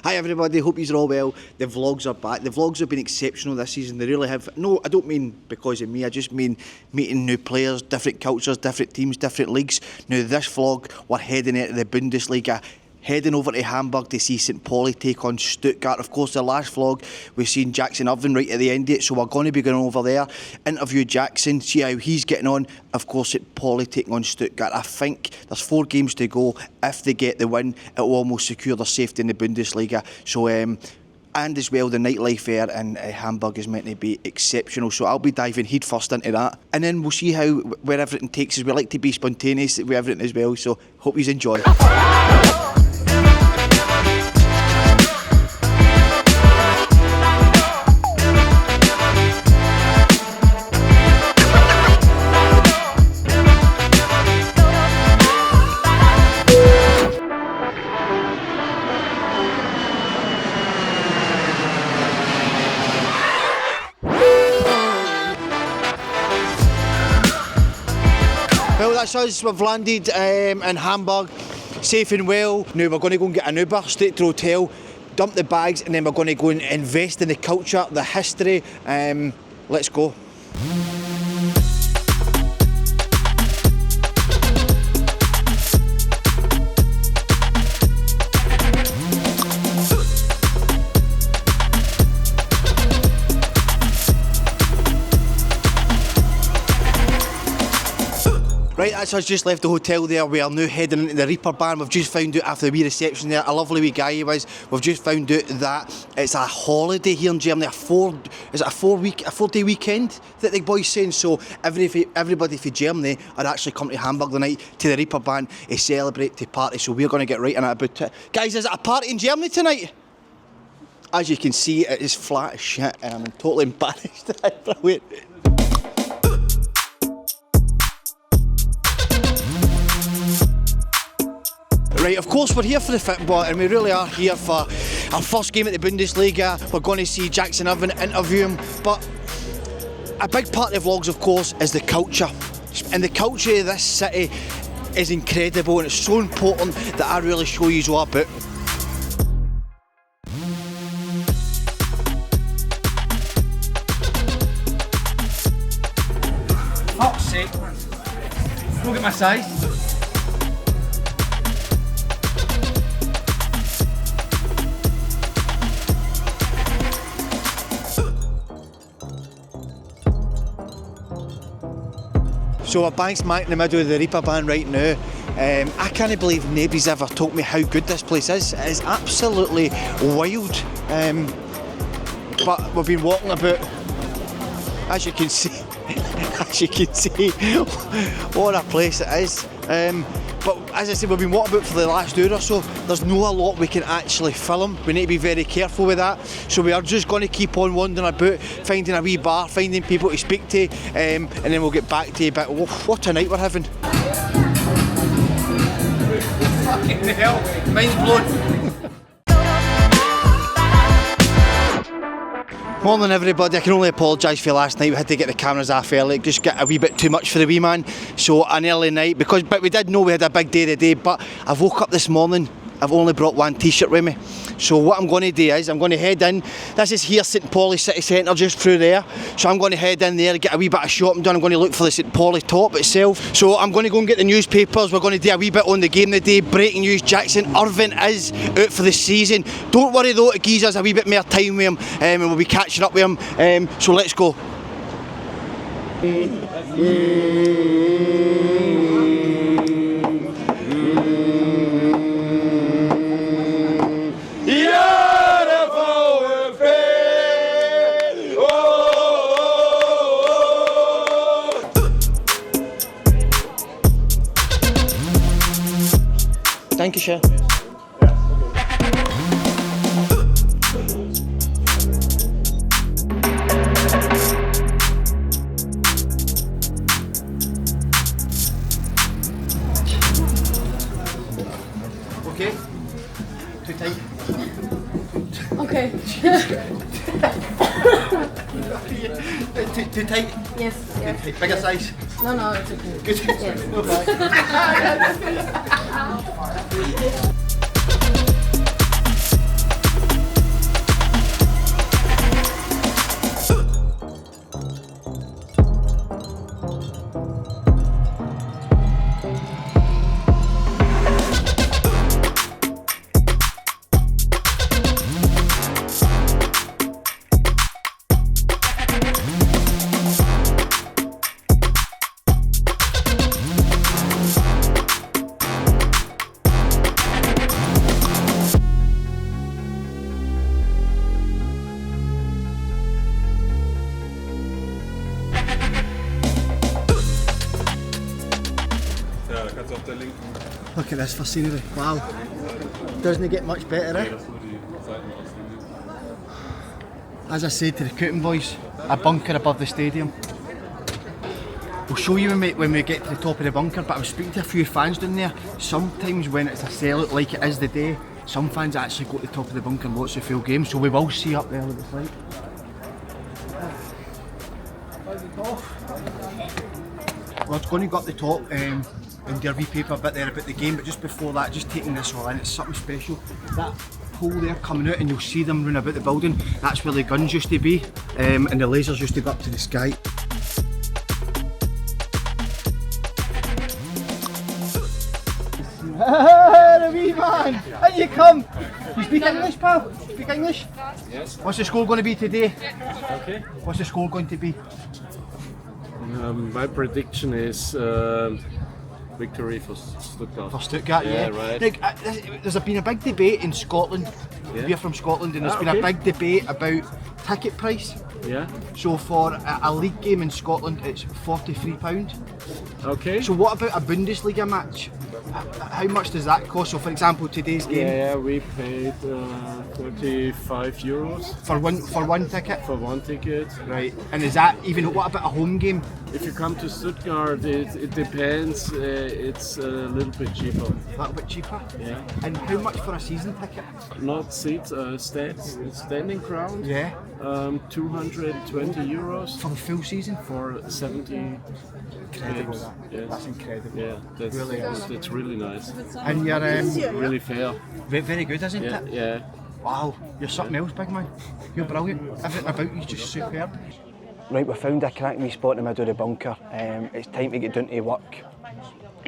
Hi everybody, hope you're all well. The vlogs are back. The vlogs have been exceptional this season, they really have. No, I don't mean because of me, I just mean meeting new players, different cultures, different teams, different leagues. Now this vlog, we're heading into the Bundesliga, heading over to Hamburg to see St Pauli take on Stuttgart. Of course, the last vlog, we've seen Jackson Irvine right at the end of it, so we're going to be going over there, interview Jackson, see how he's getting on. Of course, St Pauli taking on Stuttgart. I think there's 4 games to go. If they get the win, it will almost secure their safety in the Bundesliga. So, and as well, the nightlife there in Hamburg is meant to be exceptional. So I'll be diving head first into that. And then we'll see where everything takes us. We like to be spontaneous with everything as well, so hope you enjoy. Well, that's us. We've landed in Hamburg, safe and well. Now we're going to go and get an Uber straight to the hotel, dump the bags, and then we're going to go and invest in the culture, the history. Let's go. Right, that's us just left the hotel there. We are now heading into the Reeperbahn. We've just found out after the wee reception there, a lovely wee guy he was, we've just found out that it's a holiday here in Germany, a 4-day weekend that the boys saying. So everybody from Germany are actually coming to Hamburg tonight to the Reeperbahn to celebrate, to party. So we're going to get right in it about it. Guys, is it a party in Germany tonight? As you can see, it is flat as shit and I'm totally embarrassed. Wait. Right, of course we're here for the football and we really are here for our first game at the Bundesliga. We're going to see Jackson Irvine, interview him, but a big part of the vlogs, of course, is the culture. And the culture of this city is incredible and it's so important that I really show you all about. Fuck's sake, man. Look at my size. So we're bang smack in the middle of the Reeperbahn right now. I can't believe nobody's ever told me how good this place is. It is absolutely wild. But we've been walking about, as you can see, what a place it is. But as I said, we've been walking about for the last hour or so. There's not a lot we can actually film. We need to be very careful with that. So we are just going to keep on wandering about, finding a wee bar, finding people to speak to, and then we'll get back to you. But what a night we're having. Fucking hell, mind's blown. Morning everybody, I can only apologise for last night. We had to get the cameras off early, it just got a wee bit too much for the wee man. So an early night, but we did know we had a big day today, but I woke up this morning, I've only brought one t-shirt with me. So what I'm going to do is, I'm going to head in, this is here St Pauli City Centre just through there. So I'm going to head in there, get a wee bit of shopping done, I'm going to look for the St Pauli top itself. So I'm going to go and get the newspapers, we're going to do a wee bit on the game today. Breaking news, Jackson Irvine is out for the season. Don't worry though, it gives us a wee bit more time with him and we'll be catching up with him. So let's go. Dankeschön. Okay. Too tight. Okay. Too tight? Yes. Yes. Bigger size? No, it's okay. Good. Yes. No problem. Look at this for scenery. Wow. Doesn't it get much better, eh? As I said to the Cooting boys, a bunker above the stadium. We'll show you when we get to the top of the bunker, but I was speaking to a few fans down there. Sometimes when it's a sellout like it is the day, some fans actually go to the top of the bunker and watch the full game, so we will see up there what it's like. Well, it's going to go up the top and their wee paper bit there about the game, but just before that, just taking this all in, it's something special. That pole there coming out and you'll see them run about the building, that's where the guns used to be and the lasers used to go up to the sky. The wee man! How you come? You speak English, pal? You speak English? Yes. What's the score going to be today? Okay. What's the score going to be? My prediction is victory for Stuttgart. For Stuttgart, yeah. Right. Look, there's been a big debate in Scotland. Yeah. We're from Scotland, and there's been a big debate about ticket price. Yeah. So for a league game in Scotland, it's £43. Okay. So what about a Bundesliga match? How much does that cost? So for example, today's game. Yeah, we paid 35 euros For one ticket. for one ticket. Right. And is that even what about a home game? If you come to Stuttgart, it depends. It's a little bit cheaper. A little bit cheaper. Yeah. And how much for a season ticket? Not seats, standing ground. Yeah. 220 euros For the full season? for 70 Incredible. games. That. Yes. That's incredible. Yeah, that's really nice. And you're Really fair. very good, isn't Yeah, it? yeah. Wow, you're something else, big man. You're brilliant. Everything about you's just superb. Right, we found a cracking wee spot in the middle of the bunker. It's time to get down to work.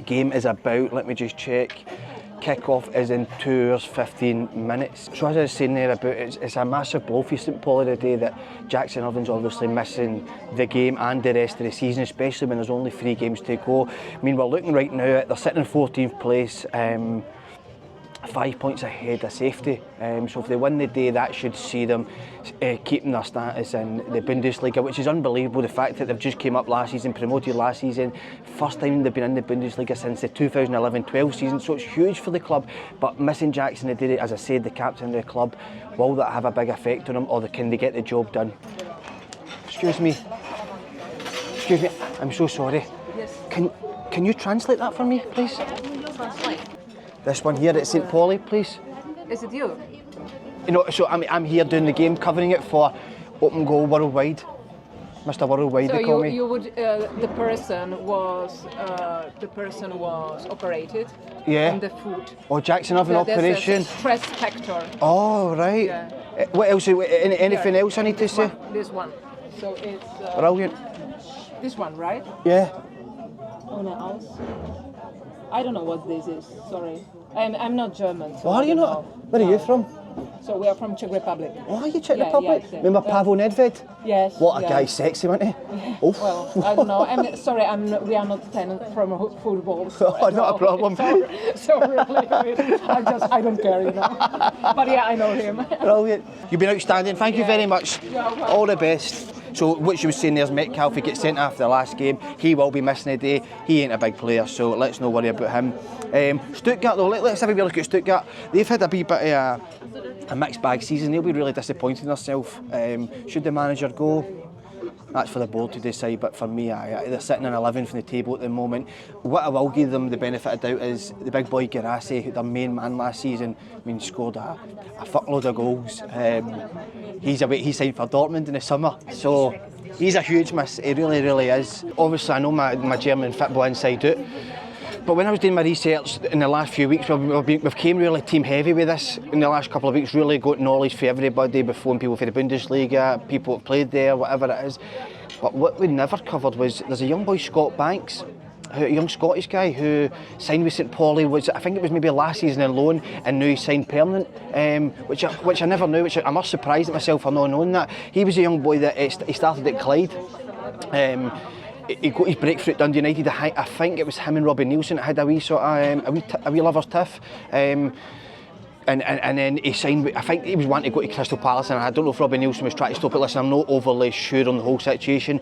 Game is about, let me just check, kick-off is in 2 hours 15 minutes. So as I was saying there about it's a massive blow for St Pauli today that Jackson Irvine's obviously missing the game and the rest of the season, especially when there's only 3 games to go. I mean, we're looking right now at they're sitting in 14th place. 5 points ahead of safety, so if they win the day, that should see them keeping their status in the Bundesliga, which is unbelievable. The fact that they've just came up last season, promoted last season, first time they've been in the Bundesliga since the 2011-12 season, so it's huge for the club. But missing Jackson today, as I said, the captain of the club, will that have a big effect on them, or can they get the job done? Excuse me, I'm so sorry. Yes. Can you translate that for me, please? This one here at St Pauli, please. Is it you? You know, so I'm here doing the game, covering it for Open Goal Worldwide. Mr. Worldwide, they call me. You would the person was operated. Yeah. On the foot. Oh, Jackson Irvine operation. There's a stress factor. Oh, right. Yeah. What else? Anything else I need to say? This one. So it's Brilliant. this one, right? Yeah. Ohne Aus. I don't know what this is. Sorry, I'm not German. So Oh, are you not? Where are you from? So we are from Czech Republic. Oh, are you Czech Yeah, Republic? yeah, Remember Pavel Nedved? Yes. What a yeah. guy, sexy, wasn't he? Oh. Well, I don't know. I'm sorry. We are not fan from football. So Oh, not a problem. So really, I don't care, you know. But yeah, I know him. Brilliant. You've been outstanding. Thank you Yeah. very much. You're welcome. All the best. So what you were saying there's Metcalfe, he gets sent after the last game. He will be missing a day. He ain't a big player, so let's not worry about him. Stuttgart though, let's have a wee look at Stuttgart. They've had a wee bit of a mixed bag season. They'll be really disappointed in themselves. Should the manager go? That's for the board to decide, but for me, they're sitting in 11th in the table at the moment. What I will give them the benefit of doubt is the big boy Garassi, their main man last season, scored a fuckload of goals. He signed for Dortmund in the summer, so he's a huge miss, he really, really is. Obviously, I know my German football inside out, but when I was doing my research in the last few weeks, we've came really team heavy with this in the last couple of weeks, really got knowledge for everybody, before people for the Bundesliga, people who played there, whatever it is. But what we never covered was there's a young boy, Scott Banks, a young Scottish guy who signed with St Pauli, I think it was maybe last season on loan, and now he's signed permanent, which I never knew, which I'm most surprised at myself for not knowing that. He was a young boy that he started at Clyde. He got his breakthrough at Dundee United. I think it was him and Robbie Nielsen that had a wee sort of a wee lovers tiff. And then he signed, I think he was wanting to go to Crystal Palace, and I don't know if Robbie Nielsen was trying to stop it. Listen, I'm not overly sure on the whole situation.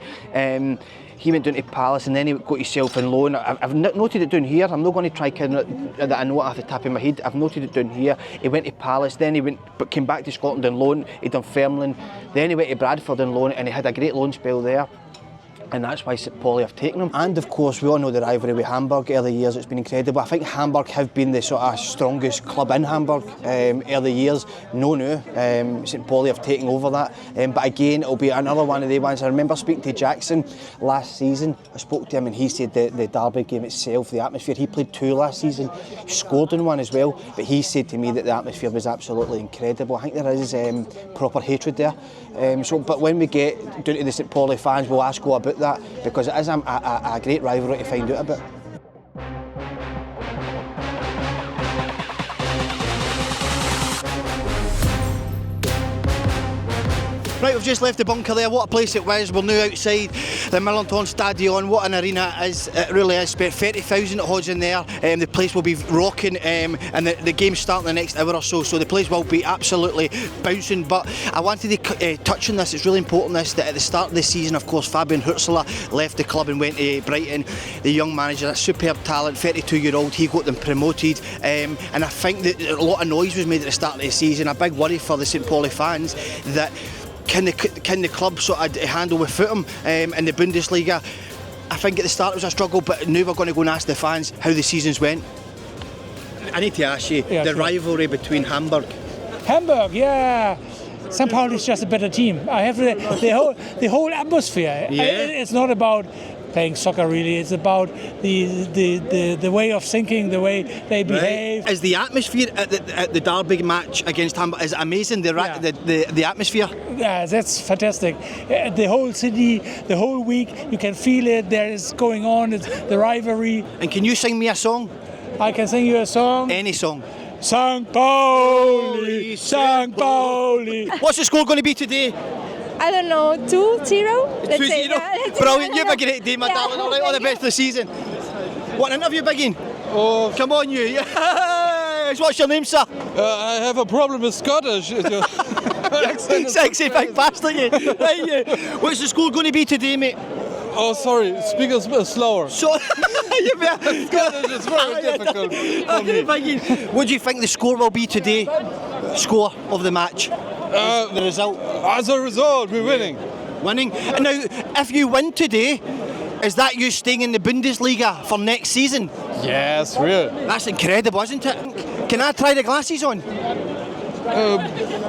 He went down to Palace, and then he got himself on loan. I've noted it down here. I'm not going to try that I know it off the top of my head. I've noted it down here. He went to Palace, then he went, but came back to Scotland on loan. He done Fairmland, then he went to Bradford on loan, and he had a great loan spell there. And that's why St Pauli have taken him. And of course, we all know the rivalry with Hamburg early years. It's been incredible. I think Hamburg have been the sort of strongest club in Hamburg early years. No, St Pauli have taken over that. But again, it'll be another one of the ones. I remember speaking to Jackson last season. I spoke to him and he said the derby game itself, the atmosphere. He played 2 last season. He scored in one as well. But he said to me that the atmosphere was absolutely incredible. I think there is proper hatred there. But when we get down to the St Pauli fans, we'll ask all about that, because it is a great rivalry to find out about. Right, we've just left the bunker there. What a place it was. We're now outside the Millerntor-Stadion. What an arena it is. It really is. 30,000 odds in there. The place will be rocking, and the game's starting the next hour or so. So the place will be absolutely bouncing. But I wanted to touch on this. It's really important that at the start of the season, of course, Fabian Hürzeler left the club and went to Brighton. The young manager, a superb talent, 32-year-old. He got them promoted. And I think that a lot of noise was made at the start of the season. A big worry for the St Pauli fans that can the club sort of handle with Fulham in the Bundesliga? I think at the start it was a struggle, but now we're going to go and ask the fans how the seasons went. I need to ask you, rivalry between Hamburg. Hamburg, yeah. St Pauli is just a better team. I have the whole atmosphere. Yeah. It's not about playing soccer really. It's about the way of thinking, the way they behave. Is the atmosphere at the derby match against Hamburg is it amazing? The atmosphere. Yeah, that's fantastic. The whole city, the whole week, you can feel it. There is going on. It's the rivalry. And can you sing me a song? I can sing you a song. Any song. St Pauli, St Pauli. What's the score going to be today? I don't know, 2-0? 2-0. Brilliant, you have a great day, my darling. All right, all the best for the season. What an interview, Biggin? Oh, come on, you. Yes. What's your name, sir? I have a problem with Scottish. Sexy big bastard, you. Right, you. What's the score going to be today, mate? Oh, sorry, speak a bit slower. So, Scottish is very difficult for me. What do you think the score will be today? Score of the match? The result? As a result, we're winning. Winning. And now, if you win today, is that you staying in the Bundesliga for next season? Yes, real. That's incredible, isn't it? Can I try the glasses on?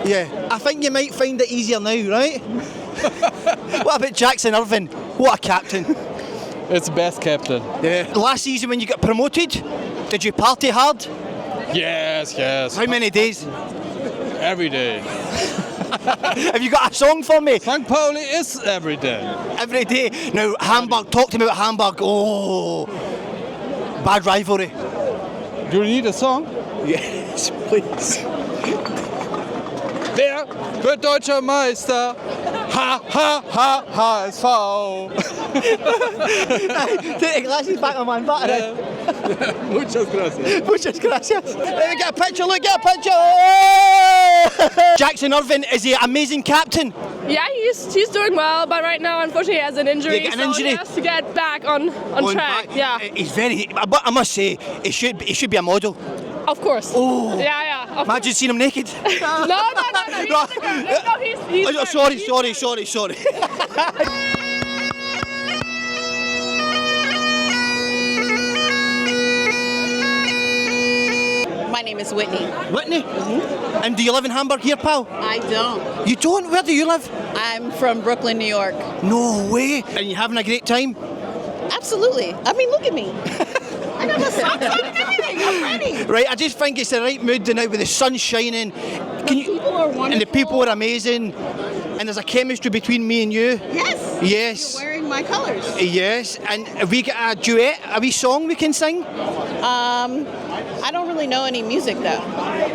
Yeah, I think you might find it easier now, right? What about Jackson Irvine? What a captain. It's the best captain. Yeah. Last season when you got promoted, did you party hard? Yes. How many days? Every day. Have you got a song for me? St Pauli is every day. Every day. Now, Hamburg, talk to me about Hamburg. Oh, bad rivalry. Do you need a song? Yes, please. Wer wird deutscher Meister? HSV. Take the glasses back on, man. Muchas gracias. Muchas gracias. Let me get a picture. Look, get a picture. Oh! Jackson Irvine is the amazing captain. Yeah, he's doing well, but right now, unfortunately, he has an injury. An injury. He has to get back on track. Back. Yeah. He's very. But I must say, he should be a model. Of course. Oh. Yeah. Imagine seeing him naked. No. He's Sorry. My name is Whitney. Whitney? Mm-hmm. And do you live in Hamburg here, pal? I don't. You don't? Where do you live? I'm from Brooklyn, New York. No way. And you having a great time? Absolutely. I mean, look at me. I got my socks on and everything. I'm ready. Right, I just think it's the right mood tonight with the sun shining. People are wonderful. And the people are amazing. And there's a chemistry between me and you. Yes. You're wearing my colours. Yes. And have we got a duet, a wee song we can sing? I don't really know any music though.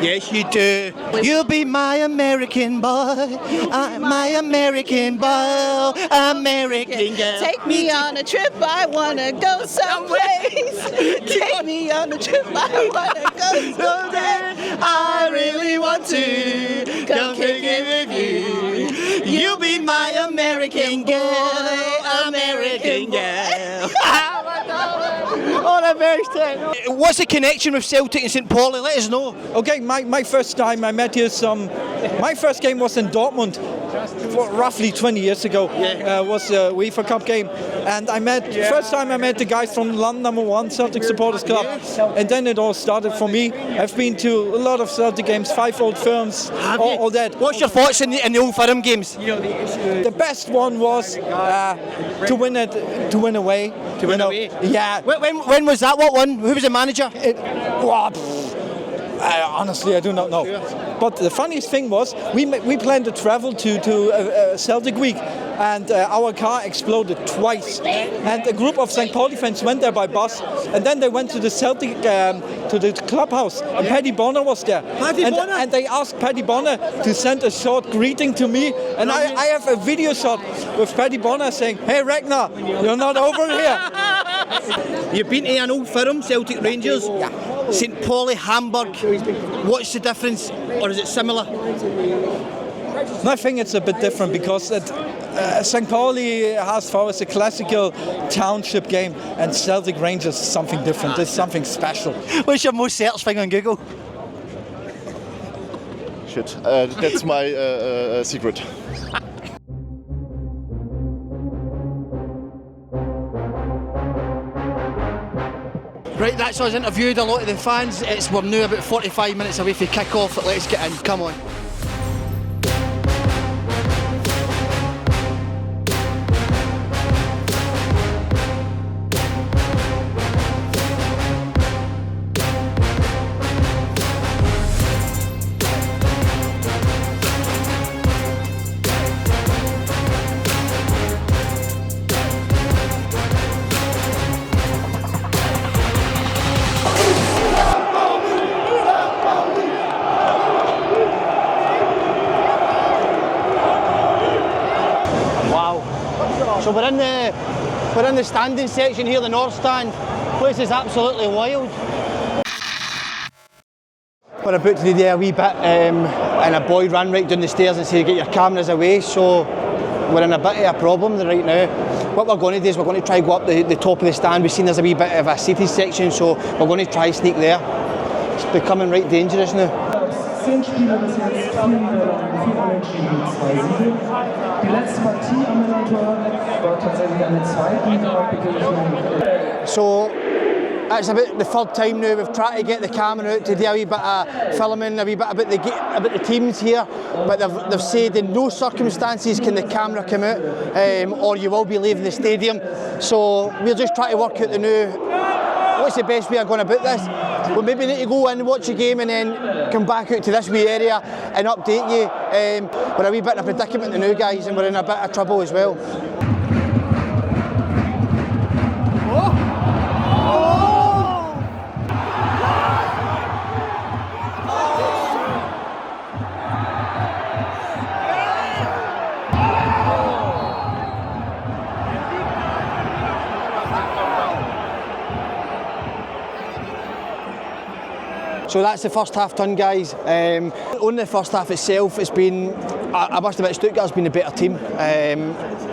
Yes, you do. You'll be my American boy, my American boy, American girl. Take me on a trip, I wanna go someplace. Take me on a trip, I wanna go someplace. I really want to come kick it with you. You'll be my American girl, American girl. Oh, the best. What's the connection with Celtic and St Pauli? Let us know. Okay, my first time I met you my first game was in Dortmund, roughly 20 years ago. Was a UEFA Cup game, and first time I met the guys from London #1 Celtic Supporters Club, and then it all started for me. I've been to a lot of Celtic games, 5 Old Firms, all that. What's your thoughts in the Old Firm games? The best one was to win away. To win away? Yeah. When was that? What one? Who was the manager? Honestly, I do not know. But the funniest thing was, we planned to travel to Celtic Week, and our car exploded twice. And a group of St Pauli fans went there by bus, and then they went to the Celtic to the clubhouse, and Paddy Bonner was there. And they asked Paddy Bonner to send a short greeting to me, and I have a video shot with Paddy Bonner saying, "Hey Ragnar, you're not over here." You've been to an Old Firm, Celtic Rangers? Yeah. St Pauli, Hamburg. What's the difference, or is it similar? I think it's a bit different because St Pauli has for us a classical township game, and Celtic Rangers is something different. It's something special. What's your most searched thing on Google? Shit, that's my secret. Right, that's us interviewed a lot of the fans. We're now about 45 minutes away from kick-off. Let's get in, come on. So we're in the standing section here, the north stand. Place is absolutely wild. We're about to do there a wee bit, and a boy ran right down the stairs and said, "Get your cameras away." So we're in a bit of a problem right now. What we're going to do is we're going to try to go up the top of the stand. We've seen there's a wee bit of a seated section, so we're going to try sneak there. It's becoming right dangerous now. 10 Spieler bis jetzt, 4 Niederlagen, 4 Unentschieden, 2 Siege. Die letzte Partie am Millerntor war tatsächlich eine Zweitliga. So it's about the third time now we've tried to get the camera out to do a wee bit of filming, a wee bit about the teams here, but they've said in no circumstances can the camera come out, or you will be leaving the stadium. So we're just trying to work out the new. What's the best way of going about this? We maybe need to go in and watch a game and then come back out to this wee area and update you. We're a wee bit in a predicament the new guys, and we're in a bit of trouble as well. So that's the first half done, guys. On the first half itself, it's been, I must admit, Stuttgart's been a better team.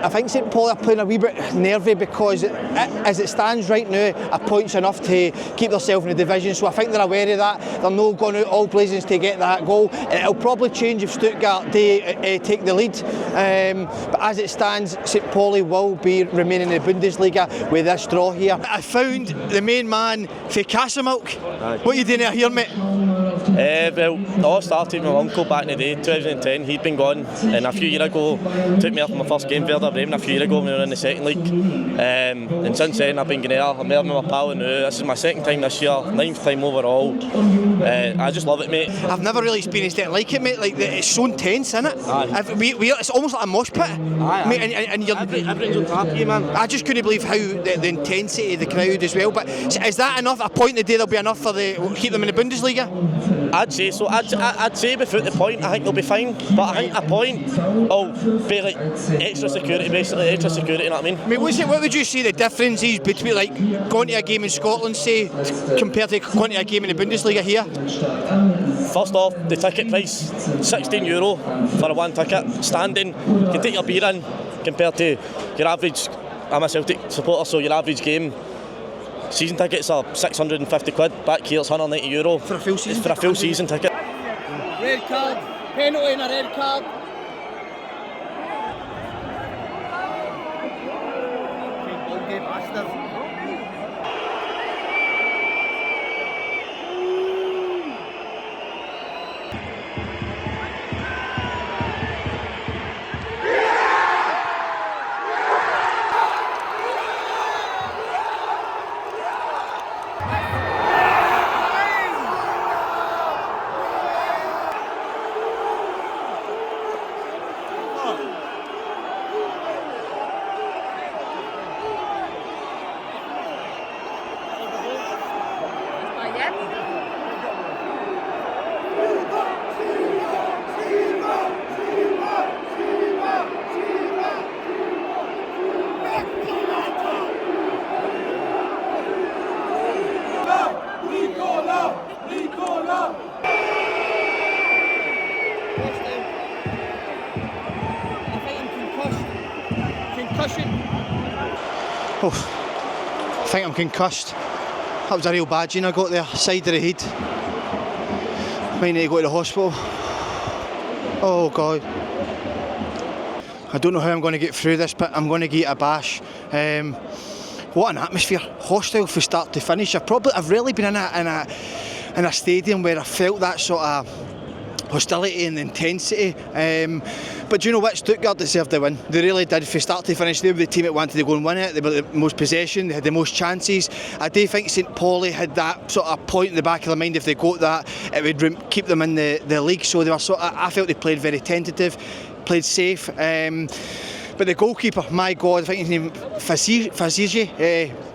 I think St Pauli are playing a wee bit nervy because as it stands right now, a point's enough to keep themselves in the division. So I think they're aware of that. They're not going out all blazing to get that goal. And it'll probably change if Stuttgart take the lead. But as it stands, St Pauli will be remaining in the Bundesliga with this draw here. I found the main man for Castlemilk. What are you doing out here, mate? Well, it all started with my uncle back in the day, 2010. He'd been gone, and a few years ago took me up for my first game, Werder Bremen, a few years ago when we were in the second league. And since then I've been going there. I'm there with my pal now. This is my second time this year, 9th time overall. I just love it, mate. I've never really experienced anything like it, mate. Like it's so intense, isn't it? It's almost like a mosh pit. Mate, and everything's on top of you, man. I just couldn't believe how the intensity of the crowd as well. But is that enough? A point a day there'll be enough for keep them in the Bundesliga? I'd say so. I'd say without the point, I think they'll be fine. But I think a point will be like extra security, basically, extra security, you know what I mean? What would you say the difference is between like going to a game in Scotland, say, compared to going to a game in the Bundesliga here? First off, the ticket price, €16 for a one ticket, standing. You can take your beer in compared to your average. I'm a Celtic supporter, so your average game season tickets are £650. Back here it's €190 for a full season. For a full season ticket. Red card, penalty and a red card. Oh, I think I'm concussed. That was a real badging I got there, side of the head. Might need to go to the hospital. Oh God. I don't know how I'm going to get through this, but I'm going to get a bash. What an atmosphere, hostile from start to finish. I've really been in a stadium where I felt that sort of hostility and intensity. But do you know what? Stuttgart deserved the win. They really did. From start to finish, they were the team that wanted to go and win it. They were the most possession, they had the most chances. I do think St Pauli had that sort of point in the back of their mind. If they got that, it would keep them in the league. So they were I felt they played very tentative, played safe. But the goalkeeper, my God, I think his name Fazige,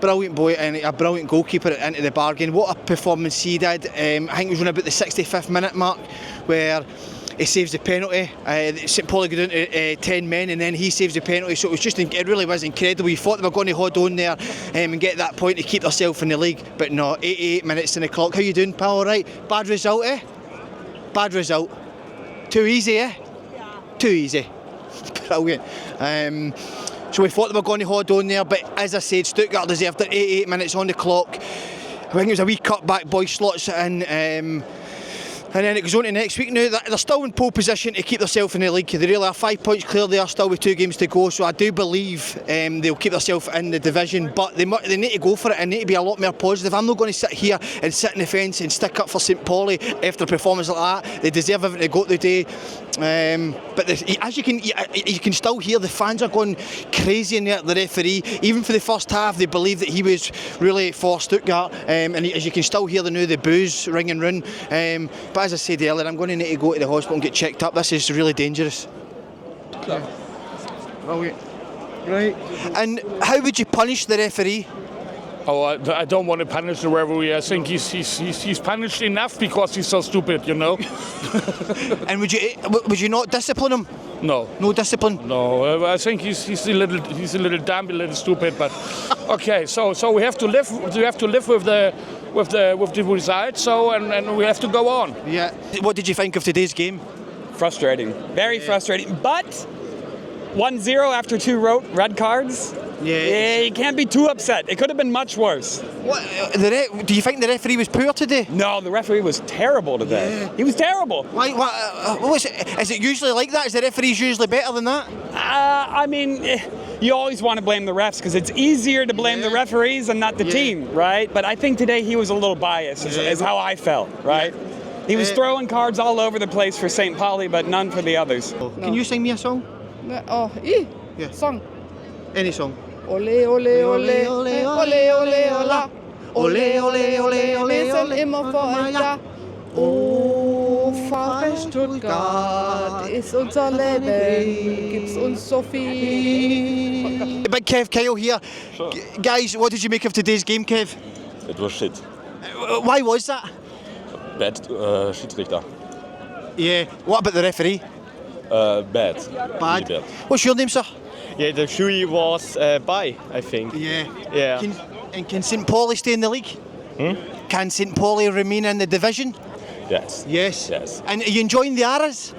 brilliant boy and a brilliant goalkeeper into the bargain. What a performance he did. I think it was around about the 65th minute mark where he saves the penalty. St Pauli go down to 10 men and then he saves the penalty. So it really was incredible. You thought they were going to hold on there and get that point to keep themselves in the league. But no, 88 minutes in the clock. How you doing, pal? All right? Bad result, eh? Bad result. Too easy, eh? Yeah. Too easy. Brilliant. So we thought they were going to hold on there, but as I said, Stuttgart deserved it. 88 minutes on the clock. I think it was a wee cut back, boy slots it in. And then it goes on to next week. Now they're still in pole position to keep themselves in the league. They really are 5 points clear. They are still with 2 games to go. So I do believe they'll keep themselves in the division. But they need to go for it and need to be a lot more positive. I'm not going to sit here and sit in the fence and stick up for St Pauli after a performance like that. They deserve everything they got today. But as you can still hear the fans are going crazy in there at the referee. Even for the first half, they believe that he was really for Stuttgart. And as you can still hear the boos ringing round. But as I said earlier, I'm going to need to go to the hospital and get checked up. This is really dangerous. Right. And how would you punish the referee? Oh, I don't want to punish the referee. I think he's punished enough because he's so stupid, you know. And would you not discipline him? No. No discipline? No, I think he's a little dumb, a little stupid. But okay, so we have to live. We have to live with the result. So and we have to go on. Yeah. What did you think of today's game? Frustrating, very frustrating. But 1-0 after 2 red cards. Yeah, you can't be too upset. It could have been much worse. What? Do you think the referee was poor today? No, the referee was terrible today. Yeah. He was terrible. Why? Is it usually like that? Is the referees usually better than that? I mean, you always want to blame the refs because it's easier to blame the referees and not the team, right? But I think today he was a little biased, is how I felt, right? Yeah. He was throwing cards all over the place for St Pauli, but none for the others. No. Can you sing me a song? Yeah. Song. Any song. Ole, ole, ole, ole, ole, ole, ola. Ole, ole, ole, ole, wir sind immer vor euch da. Oh, Vater Stuttgart ist unser Leben, gibt's uns so viel. Big Kev, Kyle here. Sure. Guys, what did you make of today's game, Kev? It was shit. Why was that? Bad Schiedsrichter. Yeah. What about the referee? Bad. Bad. Really bad. What's your name, sir? Yeah, the jury was by, I think. Yeah. Yeah. Can St Pauli stay in the league? Can St Pauli remain in the division? Yes. Yes. Yes. And are you enjoying the Aras?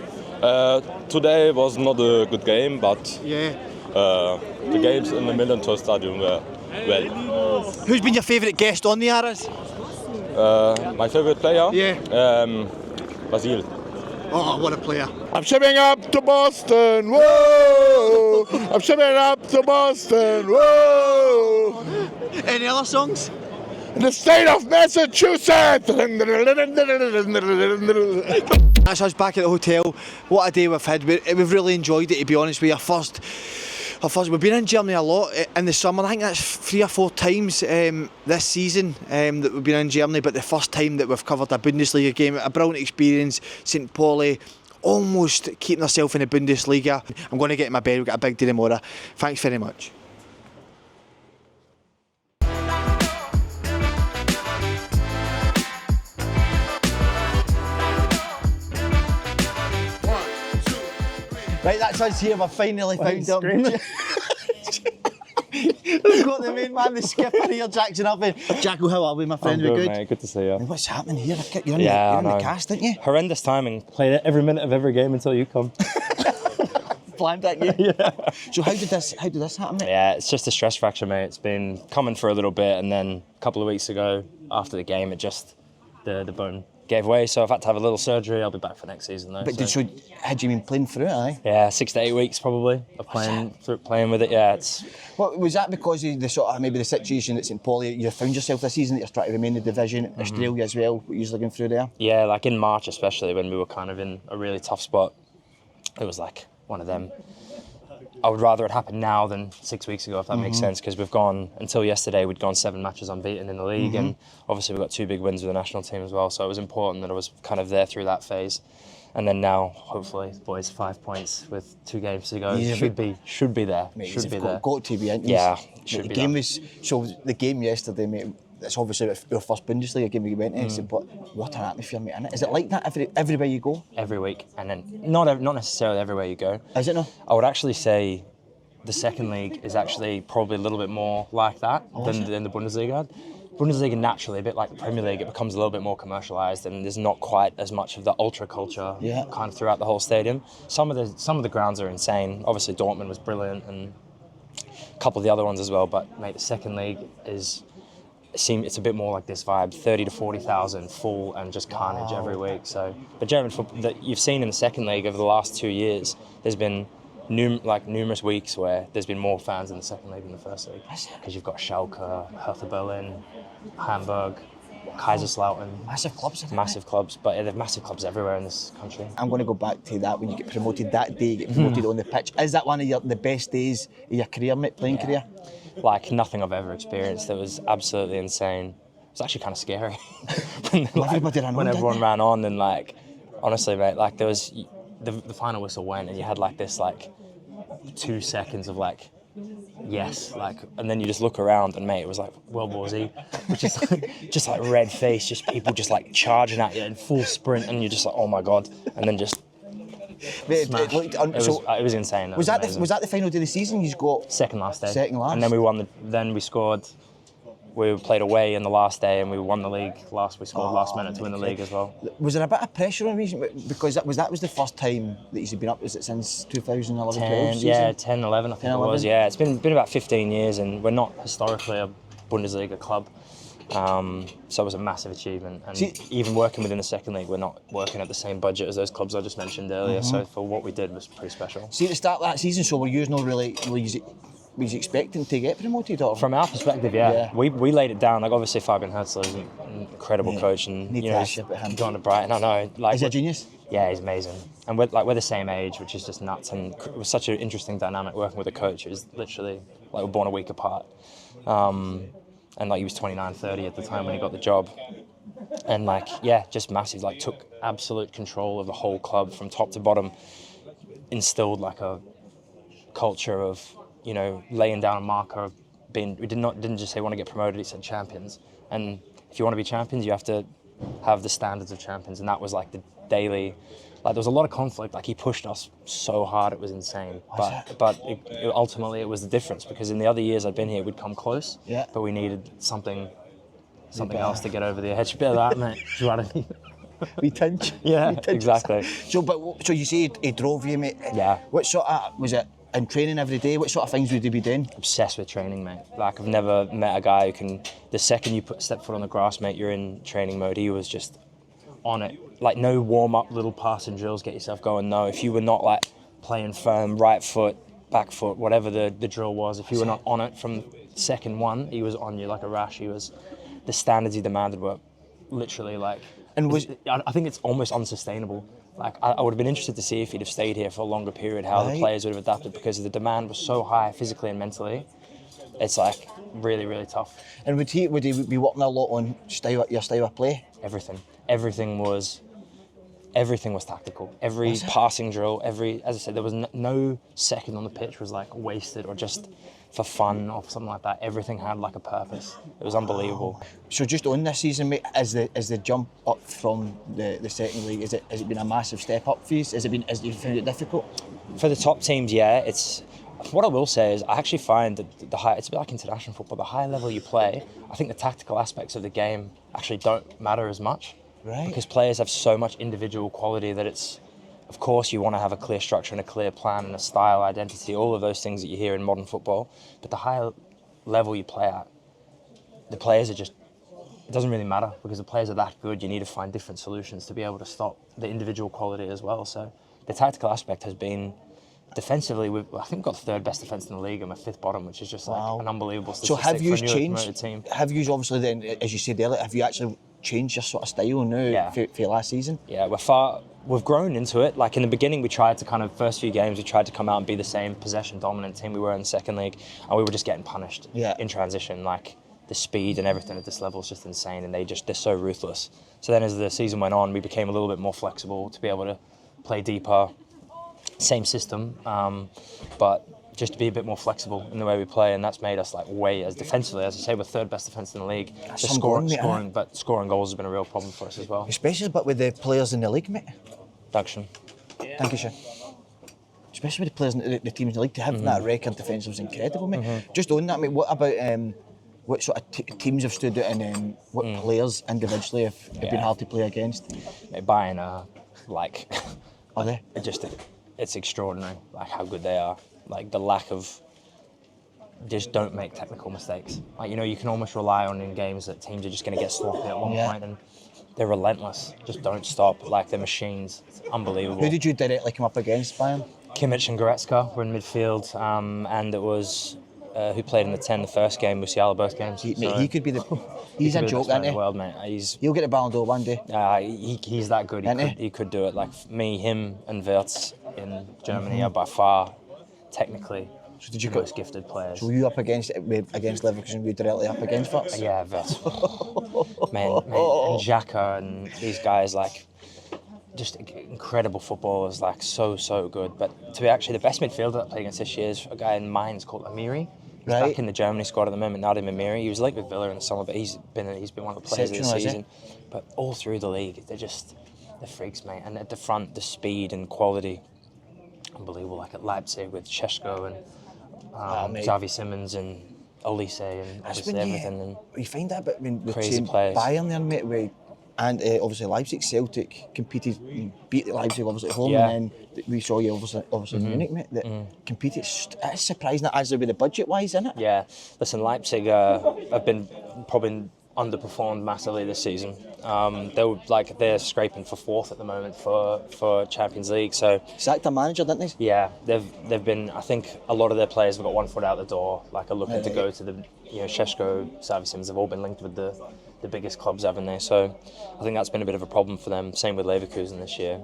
Today was not a good game, but yeah. The games in the Millerntor-Stadion were well. Who's been your favourite guest on the Aras? My favourite player? Yeah. Basil. Oh, what a player. I'm shipping up to Boston, whoa! I'm shipping up to Boston, whoa! Any other songs? In the state of Massachusetts! That's us back at the hotel. What a day we've had. We've really enjoyed it, to be honest with you. We've been in Germany a lot in the summer. I think that's 3 or 4 times this season that we've been in Germany, but the first time that we've covered a Bundesliga game. A brilliant experience. St Pauli almost keeping herself in the Bundesliga. I'm going to get in my bed. We've got a big day tomorrow. Thanks very much. Right, that's us here. We've finally found him. We've got the main man, the skipper here, Jackson Irvine. Jacko, how are we, my friend? I'm We're good, good. mate. Good to see you. What's happening here? You're in the cast, aren't you? Horrendous timing. Played it every minute of every game until you come. Planned that, you? Yeah. So how did this happen, mate? Yeah, it's just a stress fracture, mate. It's been coming for a little bit, and then a couple of weeks ago, after the game, it just the bone gave way. So I've had to have a little surgery. I'll be back for next season though. But had you been playing through it, aye? Yeah, 6 to 8 weeks probably of playing with it. Yeah, it's. What was that because of the sort of maybe the situation at St Pauli you found yourself this season that you're trying to remain in the division, Australia as well, what you're looking through there? Yeah, like in March especially when we were kind of in a really tough spot, it was like one of them. I would rather it happen now than 6 weeks ago, if that makes sense, because we've gone, until yesterday, we'd gone 7 matches unbeaten in the league, and obviously we've got 2 big wins with the national team as well, so it was important that I was kind of there through that phase. And then now, hopefully, boys, 5 points with 2 games to go. Yeah, should be there. Mate, should be there. Got to be, ain't you? Yeah, the game was, so the game yesterday, mate, it's obviously our first Bundesliga game we went to, but what an atmosphere, mate, innit? Is it like that everywhere you go? Every week, and then not necessarily everywhere you go. Is it not? I would actually say the second league is actually probably a little bit more like that than the Bundesliga. Bundesliga naturally, a bit like the Premier League, it becomes a little bit more commercialised and there's not quite as much of the ultra culture kind of throughout the whole stadium. Some of the grounds are insane. Obviously Dortmund was brilliant and a couple of the other ones as well, but mate, the second league it's a bit more like this vibe, 30 to 40,000 full and just carnage every week. So, but German football that you've seen in the second league over the last 2 years, there's been numerous weeks where there's been more fans in the second league than the first league. Because you've got Schalke, Hertha Berlin, Hamburg, Kaiserslautern. Massive clubs. Massive clubs, but there are massive clubs everywhere in this country. I'm going to go back to that when you get promoted that day, you get promoted on the pitch. Is that one of the best days of your career, mate, playing career? Like nothing I've ever experienced. It was absolutely insane. It was actually kind of scary. when everyone ran on and like, honestly, mate, like there was, the final whistle went and you had like this like 2 seconds of like, yes, like, and then you just look around and mate, it was like World War Z, which is like, just like red face, just people just like charging at you in full sprint and you're just like, oh my God, and then just it was insane. Was that the final day of the season? You got second last day. Second last. And then we won. Then we scored. We played away in the last day, and we won the league. We scored last minute to win the league as well. Was there a bit of pressure on you because that was the first time that you've been up? Is it since 2011? 10, 11, I think it was. Yeah, it's been about 15 years, and we're not historically a Bundesliga club. So it was a massive achievement, and even working within the second league, we're not working at the same budget as those clubs I just mentioned earlier. So for what we did was pretty special. See, at the start of that season, so were you not really was you expecting to get promoted? Or? From our perspective, yeah. We laid it down. Like obviously Fabian Herzl is an incredible coach, and you know, he's gone to Brighton. I know, like he's a genius. Yeah, he's amazing, and we're the same age, which is just nuts. And it was such an interesting dynamic working with a coach. It was literally like we're born a week apart. And like he was 29, 30 at the time when he got the job. And like, yeah, just massive, like took absolute control of the whole club from top to bottom, instilled like a culture of, you know, laying down a marker of being, didn't just say want to get promoted, he said champions. And if you want to be champions, you have to have the standards of champions, and that was like the daily. Like there was a lot of conflict. Like he pushed us so hard, it was insane. But ultimately it was the difference, because in the other years I'd been here, we'd come close. Yeah. But we needed something else to get over the edge. A bit of that, mate. Do you know what I mean? We tinge. Yeah, We tinge. exactly. So you say he drove you, mate. Yeah. What sort of, was it in training every day? What sort of things would you be doing? Obsessed with training, mate. Like I've never met a guy who can. The second you step foot on the grass, mate, you're in training mode. He was just on it. Like no warm up, little passing drills, get yourself going. No, if you were not like playing firm, right foot, back foot, whatever the drill was, if you were not on it from second one, he was on you like a rash. He was. The standards he demanded were literally like. And I think it's almost unsustainable. Like I would have been interested to see if he'd have stayed here for a longer period, how the players would have adapted, because the demand was so high physically and mentally. It's like really, really tough. And would he be working a lot on your style of play? Everything was tactical. Every passing drill, as I said, there was no second on the pitch was like wasted or just for fun or something like that. Everything had like a purpose. It was unbelievable. So just on this season, mate, is the jump up from the second league, has it been a massive step up for you? Has you found it difficult? For the top teams, yeah. It's what I will say is I actually find that it's a bit like international football. The higher level you play, I think the tactical aspects of the game actually don't matter as much. Right. Because players have so much individual quality that it's, of course, you want to have a clear structure and a clear plan and a style, identity, all of those things that you hear in modern football. But the higher level you play at, the players are just, it doesn't really matter because the players are that good. You need to find different solutions to be able to stop the individual quality as well. So the tactical aspect has been, defensively, I think we've got the third best defence in the league and we're fifth bottom, which is just like an unbelievable statistic. So have you for a newly promoted changed? Team. Have you obviously then, as you said earlier, have you actually changed your sort of style now for last season? Yeah, we've grown into it. Like in the beginning, we tried to first few games, we tried to come out and be the same possession dominant team we were in the second league, and we were just getting punished in transition. Like the speed and everything at this level is just insane, and they're so ruthless. So then as the season went on, we became a little bit more flexible to be able to play deeper, same system, but just to be a bit more flexible in the way we play, and that's made us like way as defensively. As I say, we're third best defence in the league. Scoring goals has been a real problem for us as well. Especially but with the players in the league, mate. Dankeschön. Thank you, sir. Especially with the players in the teams in the league, to have that record defensive is incredible, mate. Just on that, mate, what about what sort of teams have stood out, and what players individually have been hard to play against? Bayern like are they? It's extraordinary, like how good they are. Like the lack of, just don't make technical mistakes. Like, you can almost rely on in games that teams are just going to get sloppy at one point, and they're relentless. Just don't stop. Like they're machines. It's unbelievable. Who did you directly come up against, Bayern? Kimmich and Goretzka were in midfield, and it was who played in the 10 the first game, Musiala both games. He could be the. He's a joke, isn't he? World, mate. He'll get a Ballon d'Or one day. He's that good. He could do it. Like me, him, and Wirtz in Germany are by far technically the most gifted players. So were you up against Leverkusen? Were you directly up against Wirtz? Yeah, Wirtz. man, and Xhaka and these guys, like, just incredible footballers, like so good. But to be actually the best midfielder that I played against this year is a guy in Mainz called Amiri. He's back in the Germany squad at the moment, Nadim Amiri. He was linked with Villa in the summer, but he's been one of the players of the season. But all through the league, they're freaks, mate. And at the front, the speed and quality, unbelievable. Like at Leipzig with Šeško and Xavi Simons and Olise and obviously everything. And you find that, but with crazy players. Bayern there, mate, and obviously Leipzig, Celtic competed, beat Leipzig obviously at home, and then we saw you obviously in Munich, mate, that competed. It's surprising as with the budget-wise, isn't it? Yeah, listen, Leipzig have been probably underperformed massively this season. They're scraping for fourth at the moment for Champions League. So sacked the manager, didn't they? Yeah, they've been. I think a lot of their players have got one foot out the door. Like are looking to go to the Šeško, Xavi Simons have all been linked with the biggest clubs, haven't they? So I think that's been a bit of a problem for them. Same with Leverkusen this year.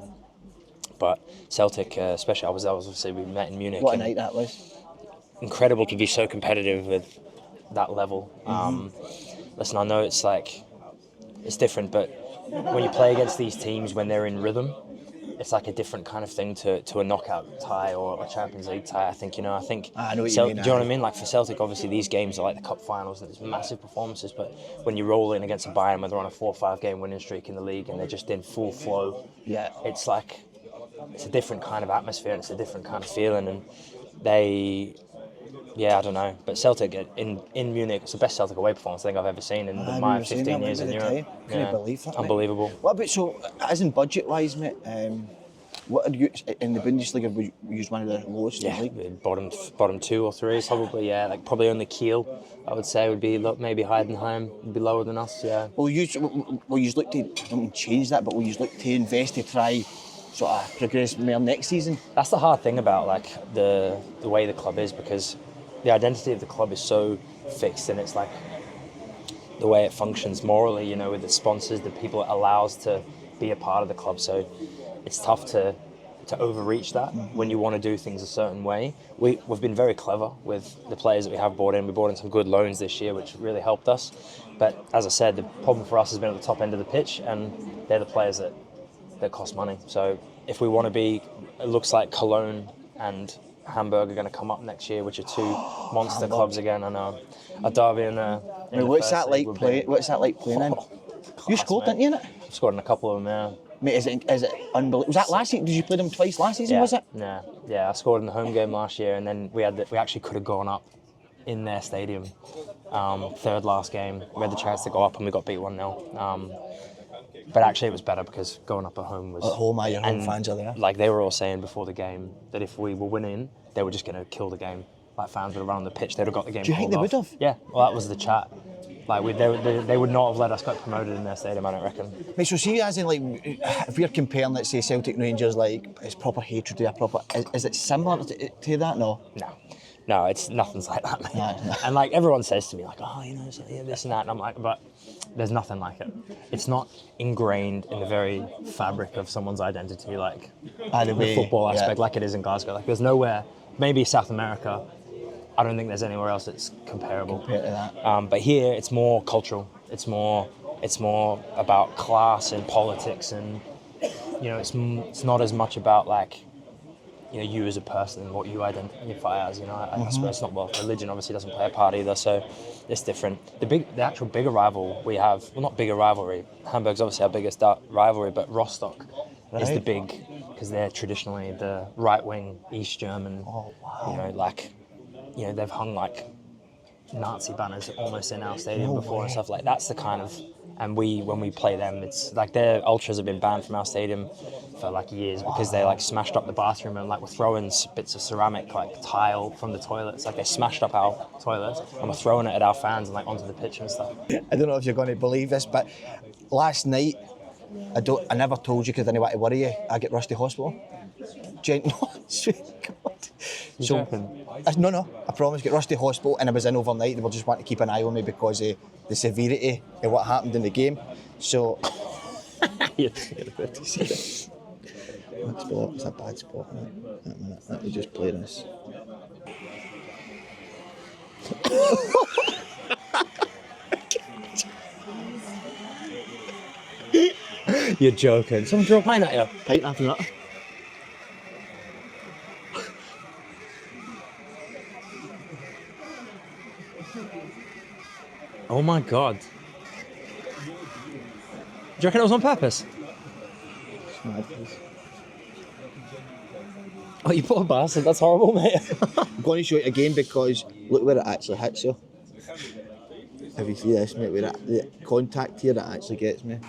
But Celtic, especially, obviously we met in Munich. What a night that was! Incredible to be so competitive with that level. Listen, I know it's different, but when you play against these teams when they're in rhythm, it's like a different kind of thing to a knockout tie or a Champions League tie. I think, I think. I know what you mean. Do you know what I mean? Like for Celtic, obviously these games are like the cup finals and there's massive performances. But when you roll in against a Bayern, when they're on a 4 or 5 game winning streak in the league and they're just in full flow, it's like it's a different kind of atmosphere and it's a different kind of feeling. And they, I don't know. But Celtic in Munich, it's the best Celtic away performance I think I've ever seen in my 15 years in Europe. Couldn't believe that. Unbelievable. What about, so, as in budget-wise, mate, what are you, in the Bundesliga, were you one of the lowest in the league? Bottom 2 or 3 probably, like probably only Kiel, I would say, would be maybe Heidenheim, would be lower than us, Will you look to, I don't mean change that, but will you look to invest to try sort of progress more next season? That's the hard thing about like the way the club is, because the identity of the club is so fixed, and it's like the way it functions morally, with the sponsors, the people it allows to be a part of the club. So it's tough to overreach that when you want to do things a certain way. We've been very clever with the players that we have brought in. We brought in some good loans this year, which really helped us. But as I said, the problem for us has been at the top end of the pitch, and they're the players that cost money. So if we want to be, it looks like Cologne and Hamburg are going to come up next year, which are 2 monster clubs again. I know. A derby in what's that like playing in? You scored, didn't you, in it? I've scored in a couple of them, yeah. Mate, is it unbelievable? Was that last season? Did you play them twice last season, was it? Yeah, I scored in the home game last year, and then we actually could have gone up in their stadium. Third last game, we had the chance to go up and we got beat 1-0. But actually it was better because going up at home was... At home, your home fans are there. Like they were all saying before the game that if we were winning, they were just going to kill the game. Like fans would have run on the pitch, they'd have got the game. Do you think they would have? Yeah, well that was the chat. Like they would not have let us get promoted in their stadium, I don't reckon. Mate, so see, as in like, if we're comparing, let's say, Celtic Rangers, like, it's proper hatred to a proper... Is it similar to that? No, it's nothing's like that, mate. No. And like everyone says to me, like, this and that, and I'm like, but there's nothing like it. It's not ingrained in the very fabric of someone's identity, like the football aspect, like it is in Glasgow. Like there's nowhere, maybe South America, I don't think there's anywhere else that's comparable. Compared to that. But here, it's more cultural. It's more about class and politics, and it's not as much about like, you as a person and what you identify as. I suppose it's not, religion obviously doesn't play a part either, so it's different. The actual bigger rival we have, well, not bigger rivalry, Hamburg's obviously our biggest rivalry, but Rostock is the big, because they're traditionally the right-wing East German, they've hung like Nazi banners almost in our stadium before and stuff like that's the kind of, and when we play them, it's like their ultras have been banned from our stadium for like years because they like smashed up the bathroom and like were throwing bits of ceramic like tile from the toilets. Like they smashed up our toilets and were throwing it at our fans and like onto the pitch and stuff. I don't know if you're going to believe this, but last night, I never told you because I didn't want to worry you, I get rushed to hospital. No, I promise, get rushed to hospital, and I was in overnight. They were just wanting to keep an eye on me because of the severity of what happened in the game. So What spot? It's a bad spot, mate. Let me just play this. You're joking. Someone threw a pint at you. Pint after that. Oh my god. Do you reckon it was on purpose? Oh, you poor bastard, that's horrible, mate. I'm going to show it again because look where it actually hits you. If you see this, mate, where the contact here that actually gets me.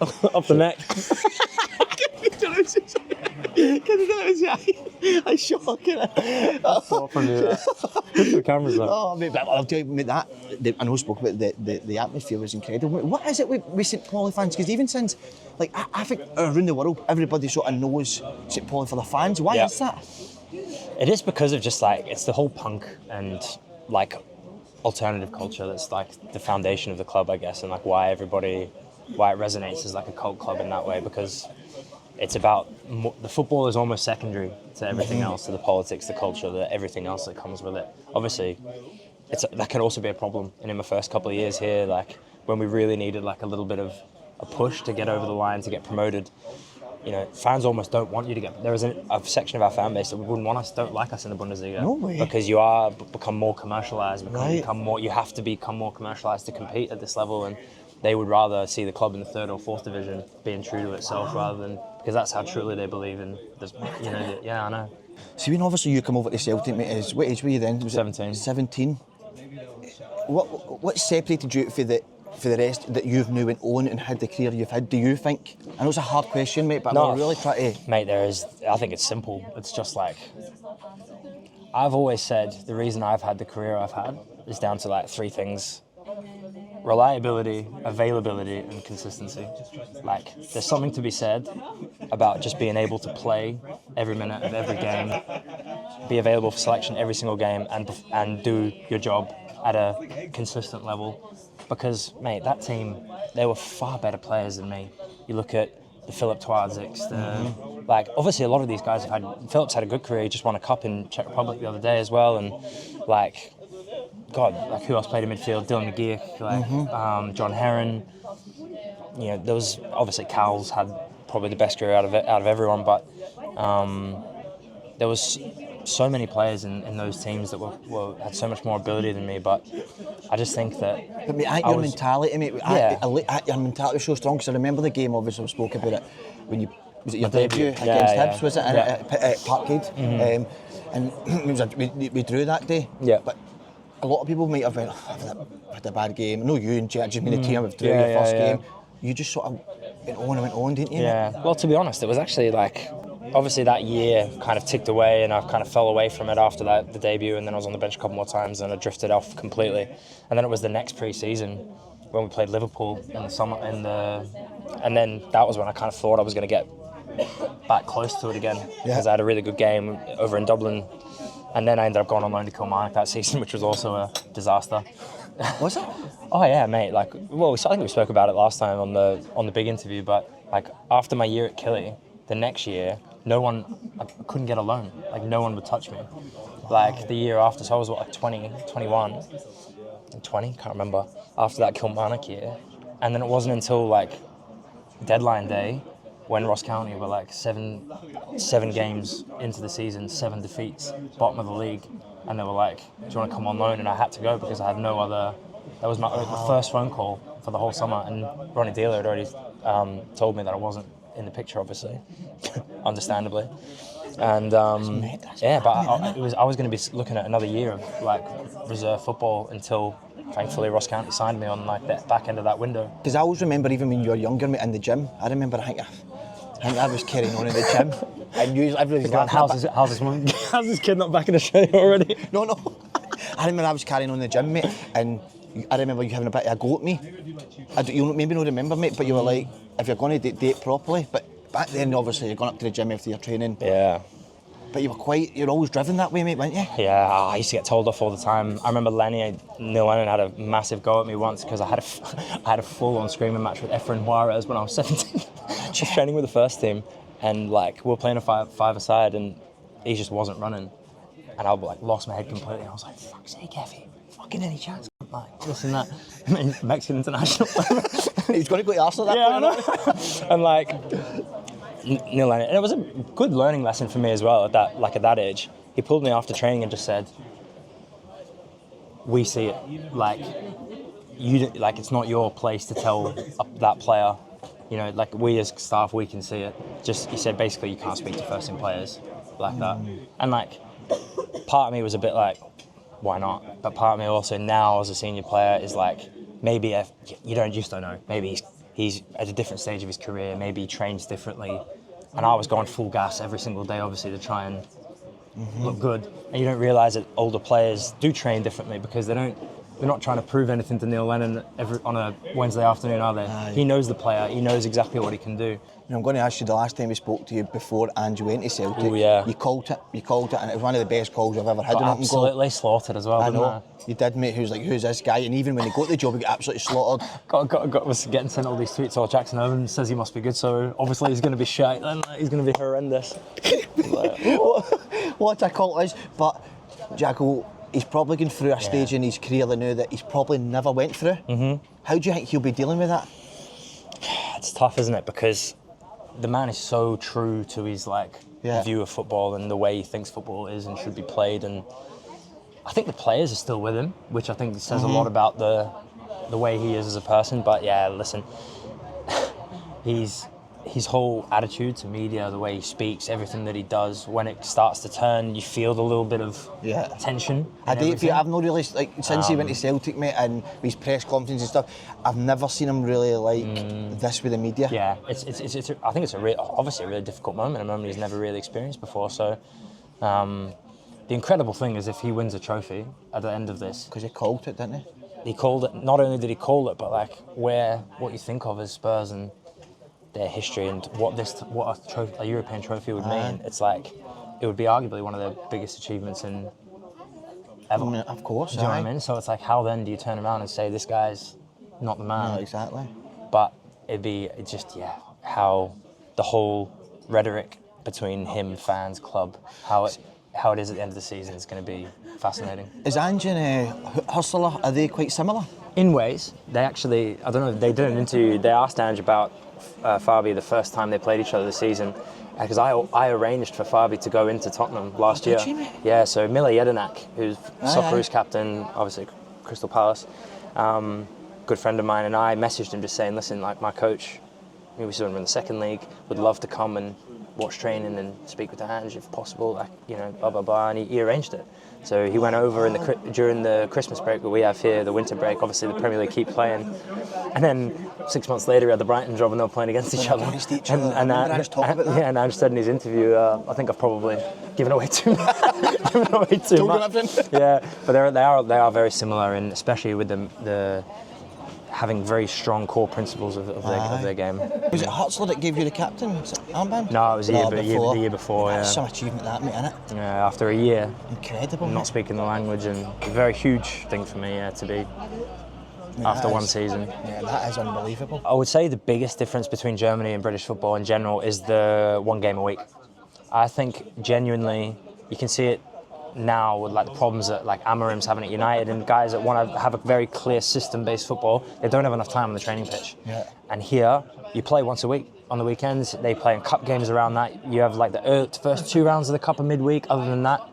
Up the neck. I'm shocking. The camera's up. Oh, mate, but I'll tell you, mate, I know I spoke about the atmosphere was incredible. What is it with St Pauli fans? Because even since, like, I think around the world, everybody sort of knows St Pauli for the fans. Why is that? It is because of just like, it's the whole punk and like alternative culture that's like the foundation of the club, I guess, and like why it resonates as like a cult club in that way, because it's about, the football is almost secondary to everything else, to the politics, the culture, everything else that comes with it. Obviously, that can also be a problem. And in my first couple of years here, like when we really needed like a little bit of a push to get over the line, to get promoted. You know, fans almost don't want you to get. There is a section of our fan base that wouldn't want us, don't like us in the Bundesliga. No way. Because you are become more commercialised. Right. You have to become more commercialised to compete at this level, and they would rather see the club in the 3rd or 4th division being true to itself rather than, because that's how truly they believe in. I know. So when obviously you come over to Celtic, mate, what age were you then? Was 17. 17. What separated you for the rest that you've now went on and had the career you've had, do you think? I know it's a hard question, mate, but I'm really trying to... Mate, I think it's simple. It's just like, I've always said the reason I've had the career I've had is down to like 3 things. Reliability, availability, and consistency. Like, there's something to be said about just being able to play every minute of every game, be available for selection every single game, and do your job at a consistent level. Because, mate, that team, they were far better players than me. You look at the Philip Twardziks, like, obviously a lot of these guys have had, Philip's had a good career, he just won a cup in Czech Republic the other day as well, and like, God, like who else played in midfield? Dylan McGeoch, like, John Heron. You know, there was, obviously Cal's had probably the best career out of everyone, but there was so many players in those teams that had so much more ability than me, but I just think that... But mate, your mentality, mate, your mentality was so strong, because I remember the game, obviously we spoke about it, when you... Was it your debut against Hibs, was it, at Parkhead? And we drew that day. Yeah. But a lot of people might have went, I've had a bad game. No, you and Jet, just been the team of drew your first game. You just sort of went on, didn't you? Yeah, well, to be honest, it was actually like... Obviously that year kind of ticked away and I kind of fell away from it after the debut, and then I was on the bench a couple more times and I drifted off completely. And then it was the next pre-season when we played Liverpool in the summer, and then that was when I kind of thought I was going to get back close to it again, because I had a really good game over in Dublin, and then I ended up going on loan to Kilmarnock that season, which was also a disaster. Was it? Oh yeah, mate. Like, well, I think we spoke about it last time on the big interview, but like after my year at Killy, the next year, I couldn't get a loan. Like, no one would touch me. Like, the year after, so I was, like 20, 21, 20, can't remember, after that Kilmarnock year. And then it wasn't until, like, deadline day, when Ross County were, like, seven games into the season, 7 defeats, bottom of the league. And they were like, do you want to come on loan? And I had to go because I had no other... That was my first phone call for the whole summer. And Ronnie Dealer had already told me that I wasn't in the picture, obviously, understandably, and but I was going to be looking at another year of like reserve football until thankfully Ross County signed me on like the back end of that window. Because I always remember, even when you were younger, mate, in the gym, I remember I think I was carrying on in the gym, and everybody's like, how's this kid not back in Australia already? No, I remember I was carrying on in the gym, mate, and I remember you having a bit of a go at me. You'll maybe not remember, mate, but you were like, if you're going to date properly, but back then obviously you're going up to the gym after your training. Yeah. But you're always driven that way, mate, weren't you? Yeah, I used to get told off all the time. I remember Neil Lennon had a massive go at me once because I had a full-on screaming match with Efren Juarez when I was 17. I was training with the first team, and like we were playing a five-a-side, and he just wasn't running, and I like lost my head completely. I was like, fuck's sake, Effie, fucking any chance? Like this and that. Mexican international. He's going to go to Arsenal. Yeah, I know. And like Neil Lennon, and it was a good learning lesson for me as well at that age. He pulled me after training and just said, "We see it. Like it's not your place to tell that player. You know, like we as staff, we can see it. Just," he said, basically, you can't speak to first team players like that. And like, part of me was a bit like, why not? But part of me also now as a senior player is like, maybe you just don't know. Maybe he's at a different stage of his career. Maybe he trains differently. And I was going full gas every single day, obviously, to try and look good. And you don't realise that older players do train differently because they're not trying to prove anything to Neil Lennon on a Wednesday afternoon, are they? Aye. He knows the player. He knows exactly what he can do. I'm going to ask you, the last time we spoke to you before Ange went to Celtic, you called it, and it was one of the best calls I've ever had. Absolutely slaughtered as well, didn't I? You did, mate. Who's this guy? And even when he got the job, he got absolutely slaughtered. Was getting sent all these tweets. Oh, Jackson Irvine says he must be good, so obviously he's going to be shite. Then he's going to be horrendous. What a call it is. But Jacko, he's probably going through a stage in his career now that he's probably never went through. How do you think he'll be dealing with that? It's tough, isn't it? Because the man is so true to his view of football and the way he thinks football is and should be played. And I think the players are still with him, which I think says a lot about the way he is as a person. But yeah, listen, his whole attitude to media, the way he speaks, everything that he does, when it starts to turn, you feel the little bit of tension. I've not really, since he went to Celtic, mate, and his press conference and stuff, I've never seen him really this with the media. Yeah, I think it's obviously a really difficult moment, a moment he's never really experienced before. So the incredible thing is if he wins a trophy at the end of this. Because he called it, didn't he? He called it, not only did he call it, but what you think of as Spurs and their history and what a European trophy would mean. It's it would be arguably one of the biggest achievements in ever. I mean, of course. Do you know what I mean? So it's how then do you turn around and say this guy's not the man? No, exactly. But it's just how the whole rhetoric between him, fans, club, how it is at the end of the season is going to be fascinating. Is Ange and Hustler, are they quite similar? In ways, they actually, I don't know, they did an interview, they asked Ange about Fabi the first time they played each other this season, because I arranged for Fabi to go into Tottenham last year. Yeah, so Mile Jedinak, who's Socceroos captain, obviously Crystal Palace, good friend of mine, and I messaged him just saying, listen, my coach, we saw him in the second league, would love to come and watch training and speak with Ange if possible, blah, blah, blah, and he arranged it. So he went over during the Christmas break that we have here, the winter break, obviously the Premier League keep playing. And then 6 months later he had the Brighton job and they were playing against each other. And Ange said in his interview, I think I've probably given away too much. Yeah, but they are very similar, and especially with the having very strong core principles of their game. Was it Hutzler that gave you the captain armband? No, it was the year before. That's some achievement, that, mate, isn't it? Yeah, after a year. Incredible. Not speaking the language, and a very huge thing for me to be after one season. Yeah, that is unbelievable. I would say the biggest difference between Germany and British football in general is the one game a week. I think genuinely you can see it now with the problems that Amarim's having at United, and guys that want to have a very clear system-based football, they don't have enough time on the training pitch. Yeah. And here, you play once a week. On the weekends, they play in cup games around that. You have the first 2 rounds of the cup of midweek. Other than that,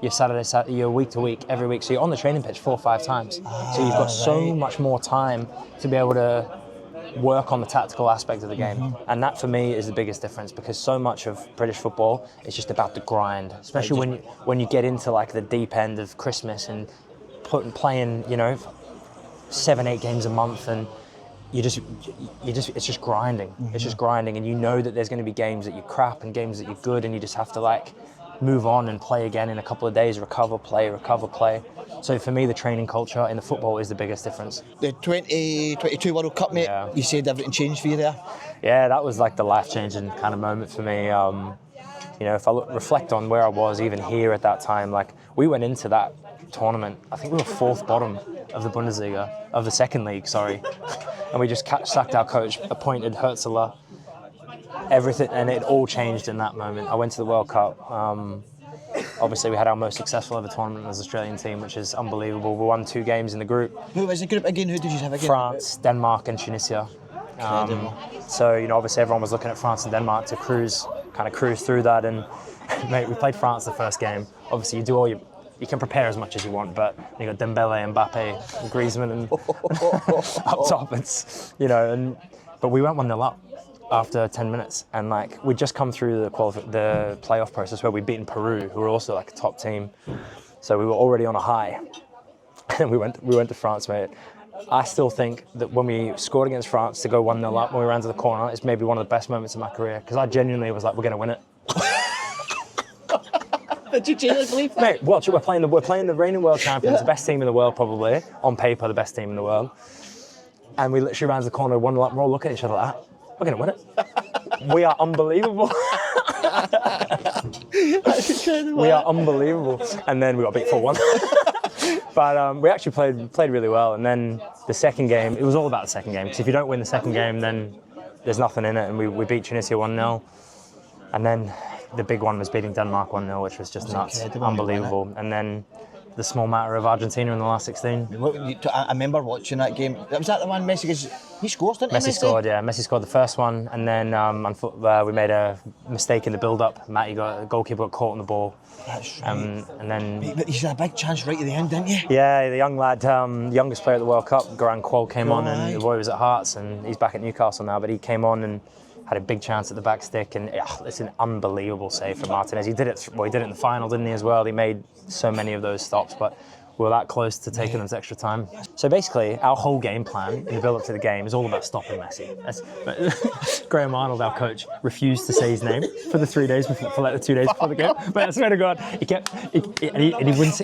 you're week to week, every week. So you're on the training pitch 4 or 5 times. So you've got so much more time to be able to work on the tactical aspect of the game. And that for me is the biggest difference, because so much of British football is just about the grind, especially when you get into the deep end of Christmas and playing 7-8 games a month, and it's just grinding. It's just grinding, and you know that there's going to be games that you're crap and games that you're good, and you just have to move on and play again in a couple of days, recover, play. So for me, the training culture in the football is the biggest difference. The 2022 World Cup, mate, you said everything changed for you there? Yeah, that was the life-changing kind of moment for me. If I reflect on where I was even here at that time, we went into that tournament, I think we were 4th bottom of the Bundesliga, of the second league, sorry. And we just sacked our coach, appointed Hurtzler, everything, and it all changed in that moment. I went to the World Cup. Obviously, we had our most successful ever tournament as Australian team, which is unbelievable. We won 2 games in the group. Who was the group again? Who did you have again? France, Denmark, and Tunisia. So obviously everyone was looking at France and Denmark to cruise through that. And mate, we played France the first game. Obviously, you can prepare as much as you want, but you got Dembele, Mbappe, and Griezmann, and up top. But we went 1-0 up after 10 minutes, and we'd just come through the playoff process where we'd beaten Peru, who were also a top team. So we were already on a high, and we went to France, mate. I still think that when we scored against France to go 1-0 up when we ran to the corner, it's maybe one of the best moments of my career, because I genuinely was we're going to win it. Did you genuinely believe that? Mate, watch it. We're playing the reigning world champions, the best team in the world probably, on paper the best team in the world. And we literally ran to the corner, 1-0 up, and we're all looking at each other like that. We're going to win it. We are unbelievable. We are unbelievable. And then we got beat 4-1. But we actually played really well. And then the second game, it was all about the second game. Because if you don't win the second game, then there's nothing in it. And we beat Tunisia 1-0. And then the big one was beating Denmark 1-0, which was just nuts. Unbelievable. And then the small matter of Argentina in the last 16. I remember watching that game. Was that the one Messi? He scored, didn't he? Messi scored, yeah. Messi scored the first one, and then we made a mistake in the build-up. The goalkeeper got caught on the ball. That's right. And then But you had a big chance right at the end, didn't you? Yeah, the young lad, youngest player at the World Cup, Garang Quol, came on, and the boy was at Hearts, and he's back at Newcastle now. But he came on and had a big chance at the back stick, and it's an unbelievable save from Martinez. He did it in the final, didn't he, as well? He made so many of those stops, but we were that close to taking them to extra time. So basically, our whole game plan in the build-up to the game is all about stopping Messi. Graham Arnold, our coach, refused to say his name for the 3 days before, the 2 days before the game. But I swear to God,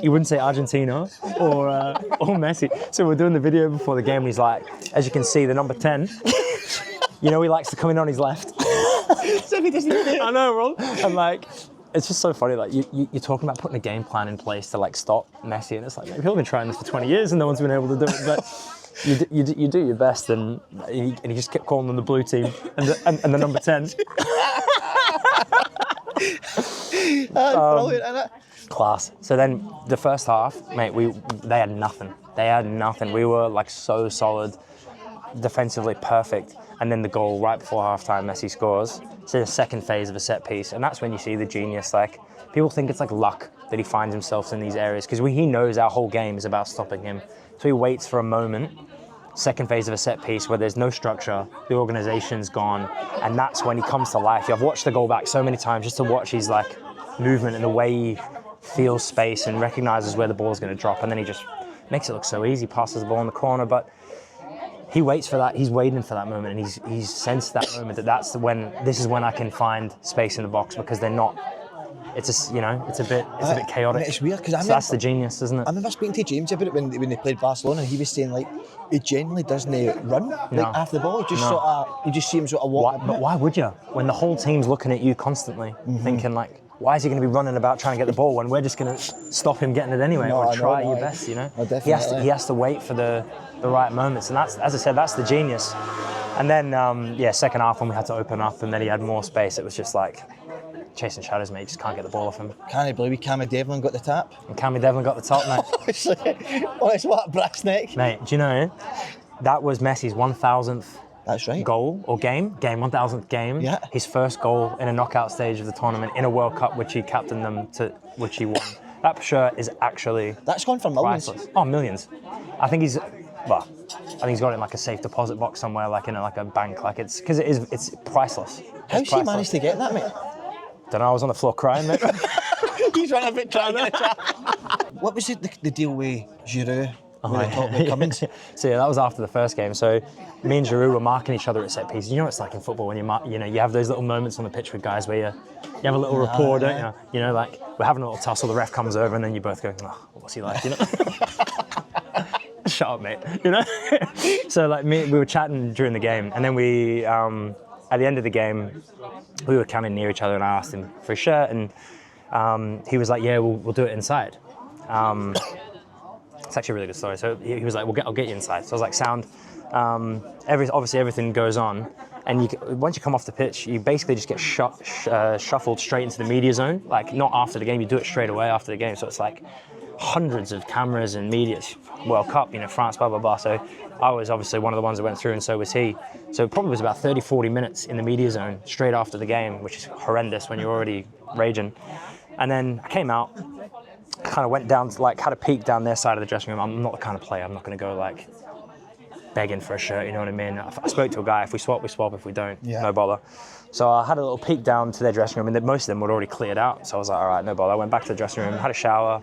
he wouldn't say Argentina or Messi. So we're doing the video before the game, and he's like, as you can see, the number 10. He likes to come in on his left. So he doesn't do it. I know, bro. And like, it's just so funny. Like you're talking about putting a game plan in place to like stop Messi, and it's like people have been trying this for 20 years and no one's been able to do it. But you do your best, and he just kept calling them the blue team and the number 10. Brilliant, isn't it? Class. So then the first half, mate, they had nothing. We were like so solid, defensively perfect. And then the goal right before halftime, Messi scores. It's in the second phase of a set piece, and that's when you see the genius. Like, people think it's like luck that he finds himself in these areas, because he knows our whole game is about stopping him. So he waits for a moment, second phase of a set piece where there's no structure, the organization's gone, and that's when he comes to life. I've watched the goal back so many times just to watch his like movement and the way he feels space and recognizes where the ball's going to drop, and then he just makes it look so easy, passes the ball in the corner, but he waits for that. He's waiting for that moment, and he's sensed that moment this is when I can find space in the box, because they're not. It's a bit chaotic. It's weird because that's the genius, isn't it? I remember speaking to James about it when they played Barcelona, and he was saying like he genuinely doesn't run after the ball. You just see him sort of walk. But why would you? When the whole team's looking at you constantly, thinking like, why is he going to be running about trying to get the ball when we're just going to stop him getting it anyway? Or try your best, He has to wait for the right moments, and that's, as I said, that's the genius. And then second half when we had to open up and then he had more space, it was just like chasing shadows, mate. You just can't get the ball off him. Can't believe Cammy Devlin got the tap. And Cammy Devlin got the top, mate. It's what, brass neck. Mate, do you know that was Messi's 1,000th That's right. goal or game 1,000th game. Yeah. His first goal in a knockout stage of the tournament in a World Cup, which he captained them to, which he won. That shirt is actually that's gone for millions. Priceless. Oh, millions. I think he's got it in like a safe deposit box somewhere, like in a bank. Like it's priceless. How's he managed to get that, mate? Don't know. I was on the floor crying, mate. He's running a bit trying to get a tap. What was the deal with Giroud? So that was after the first game. So me and Giroud were marking each other at set pieces. You know what it's like in football when you have those little moments on the pitch with guys where you have a little rapport, don't you? You know, like we're having a little tussle, the ref comes over, and then you both go, oh, what's he like? You know? Shut up, mate. You know. So like we were chatting during the game, and then we at the end of the game we were coming near each other, and I asked him for a shirt, and he was like, yeah, we'll do it inside. It's actually a really good story. So he was like, I'll get you inside. So I was like, sound. Obviously everything goes on, and once you come off the pitch, you basically just get shuffled straight into the media zone. Like not after the game, you do it straight away after the game. So it's like hundreds of cameras and media. World Cup, France, blah, blah, blah. So I was obviously one of the ones that went through, and so was he. So it probably was about 30, 40 minutes in the media zone straight after the game, which is horrendous when you're already raging. And then I came out, kind of went down to had a peek down their side of the dressing room. I'm not the kind of player, I'm not going to go begging for a shirt, you know what I mean? I spoke to a guy, if we swap, we swap, if we don't, no bother. So I had a little peek down to their dressing room, and most of them were already cleared out. So I was like, all right, no bother. I went back to the dressing room, had a shower,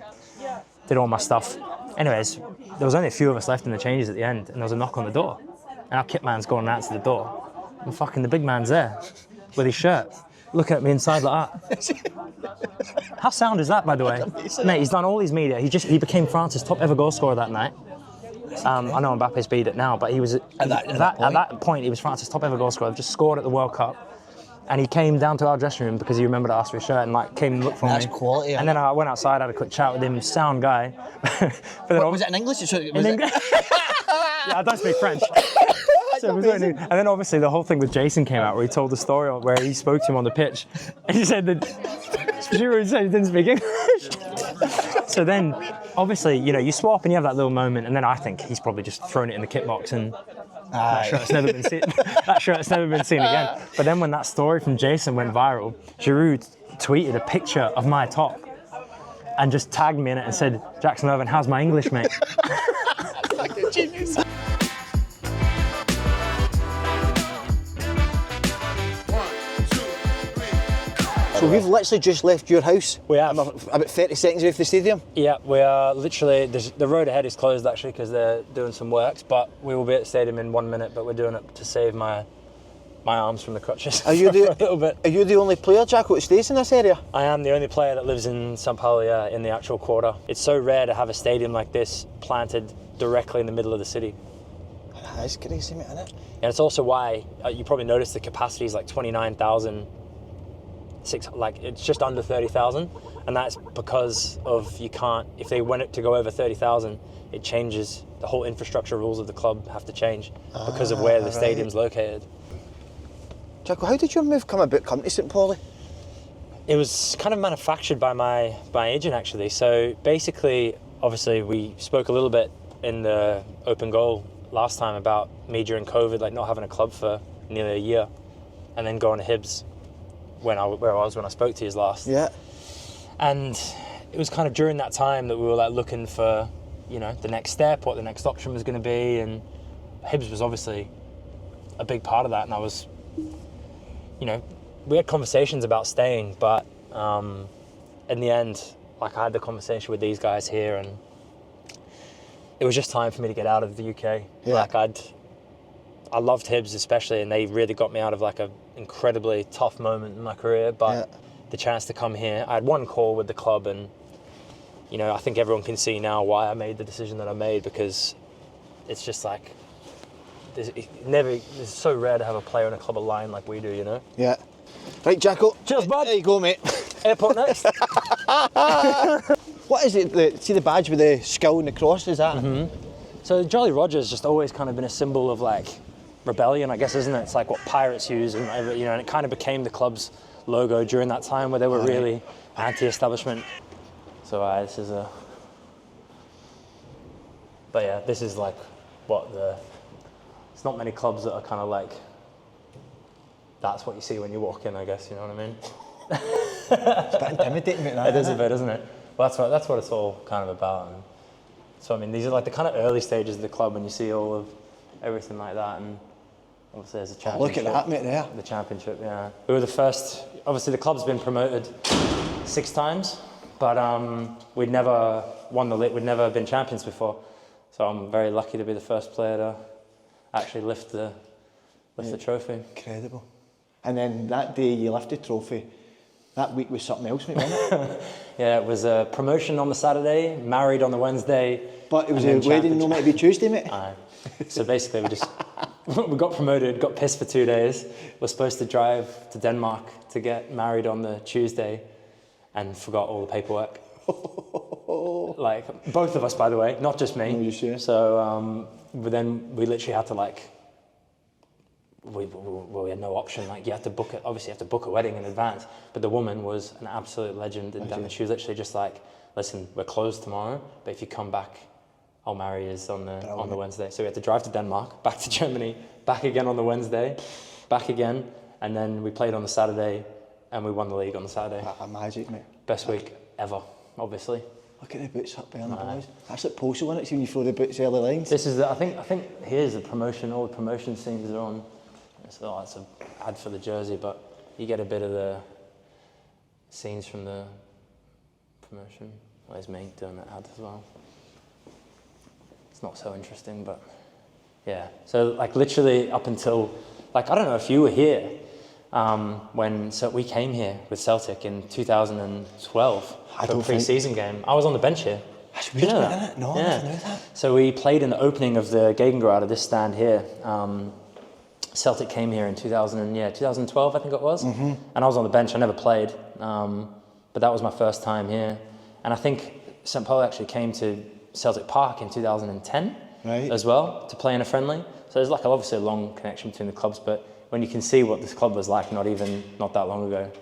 did all my stuff. Anyways, there was only a few of us left in the changes at the end, and there was a knock on the door. And our kit man's gone and answered the door. And fucking the big man's there with his shirt, looking at me inside like that. How sound is that, by the way? Mate, he's done all his media. He became France's top ever goal scorer that night. I know Mbappe's beat it now, but he was at that point he was France's top ever goal scorer. Just scored at the World Cup, and he came down to our dressing room because he remembered to ask for a shirt and came and looked for me. That's quality. And then I went outside, had a quick chat with him. Sound guy. But then was it in English? Yeah, I don't speak French. So and then obviously the whole thing with Jason came out, where he told the story where he spoke to him on the pitch, and he said that Giroud said he didn't speak English. So then obviously, you know, you swap and you have that little moment, and then I think he's probably just thrown it in the kit box and that shirt's never been seen. That shirt's never been seen again. But then when that story from Jason went viral, Giroud tweeted a picture of my top and just tagged me in it and said, "Jackson Irvine, how's my English, mate?" Fucking genius. So we've literally just left your house. We have. About 30 seconds away from the stadium. Yeah, we are literally, the road ahead is closed actually because they're doing some works, but we will be at the stadium in 1 minute, but we're doing it to save my arms from the crutches Are you for a little bit. Are you the only player, Jacko, that stays in this area? I am the only player that lives in St Pauli, in the actual quarter. It's so rare to have a stadium like this planted directly in the middle of the city. That's crazy, mate, isn't it? And it's also why, you probably noticed the capacity is like 29,000, like it's just under 30,000, and that's because of you can't, if they want it to go over 30,000, it changes, the whole infrastructure rules of the club have to change because of where the stadium's located. Jacko, how did your move come to St Pauli? It was kind of manufactured by my agent actually. So basically, obviously we spoke a little bit in the open goal last time about me during COVID, like not having a club for nearly a year, and then going to Hibs where I was when I spoke to you last. Yeah. And it was kind of during that time that we were like looking for, you know, the next step, what the next option was going to be, and Hibs was obviously a big part of that. And I was, you know, we had conversations about staying, but in the end, like I had the conversation with these guys here, and it was just time for me to get out of the UK. Yeah. Like I loved Hibs especially, and they really got me out of like a incredibly tough moment in my career, but the chance to come here, I had one call with the club, and you know, I think everyone can see now why I made the decision that I made, because it's just like it's so rare to have a player in a club aligned like we do, you know? Yeah. Right, Jacko. Cheers, bud. There you go, mate. Airport next. What is it? See the badge with the skull and the cross, is that? Mm-hmm. So Jolly Roger's just always kind of been a symbol of like rebellion, I guess, isn't it? It's like what pirates use, and you know, and it kind of became the club's logo during that time where they were really anti-establishment. So this is a, but yeah, this is like what it's not many clubs that are kind of like, that's what you see when you walk in, I guess, you know what I mean? It's a bit intimidating, mate, that, it is a bit, isn't it? Well, that's what it's all kind of about. And so I mean, these are like the kind of early stages of the club when you see all of everything like that, and obviously there's a championship. Look at that, mate, there. The championship, yeah. We were the first, obviously the club's been promoted 6 times, but we'd never won the league, we'd never been champions before. So I'm very lucky to be the first player to actually lift the trophy. Incredible. And then that day you lifted the trophy, that week was something else, mate, wasn't it? Yeah, it was a promotion on the Saturday, married on the Wednesday. But it was a wedding no matter be Tuesday, mate. Aye. So basically we got promoted, got pissed for 2 days. We're supposed to drive to Denmark to get married on the Tuesday, and forgot all the paperwork. Like, both of us, by the way, not just me. No, you sure? So but then we literally had to like, we had no option. Like, you have to book it. Obviously, you have to book a wedding in advance. But the woman was an absolute legend in Denmark. She was literally just like, listen, we're closed tomorrow, but if you come back, I'll marry you on the Wednesday. So we had to drive to Denmark, back to Germany, back again on the Wednesday, back again, and then we played on the Saturday, and we won the league on the Saturday. Magic, mate. Best week ever, obviously. Look at the boots up there on the boys. That's like postal, isn't it? See when you throw the boots early lines. This is I think here's the promotion. All the promotion scenes are on. So that's an ad for the jersey, but you get a bit of the scenes from the promotion. There's me doing that ad as well. It's not so interesting, but yeah. So like literally up until, like, I don't know if you were here when we came here with Celtic in 2012 for a pre-season game. I was on the bench here. That's weird, isn't it? No, I never knew that. So we played in the opening of the Gegengrad of this stand here. Celtic came here in 2012, I think it was. Mm-hmm. And I was on the bench. I never played, but that was my first time here. And I think St Pauli actually came to Celtic Park in 2010 as well to play in a friendly. So there's like obviously a long connection between the clubs, but when you can see what this club was like not that long ago,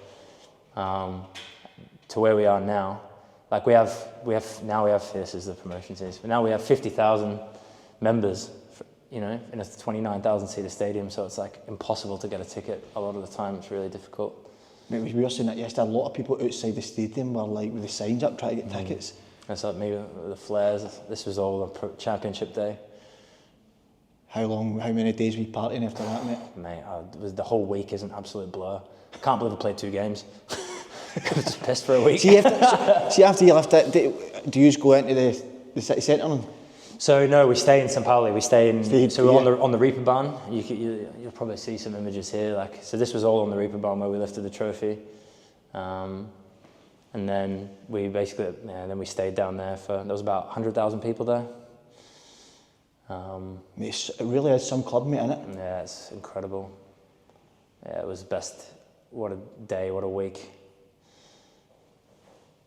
to where we are now, Like we have this is the promotion series, but now we have 50,000 members, you know, in a 29,000 seater stadium, so it's like impossible to get a ticket a lot of the time. It's really difficult. Mate, we were saying that yesterday, a lot of people outside the stadium were like with the signs up trying to get tickets. That's like maybe the flares. This was all on Championship Day. How many days were you partying after that, mate? Mate, the whole week is an absolute blur. I can't believe I played 2 games. I was just pissed for a week. See, after you left it, do you just go into the city centre? So no, we stay in St Pauli. We're on the Reeperbahn. You'll probably see some images here. So this was all on the Reeperbahn where we lifted the trophy, and then we basically we stayed down there there was about 100,000 people there. It really is some club, mate, innit? Yeah, it's incredible. Yeah, it was the best. What a day! What a week!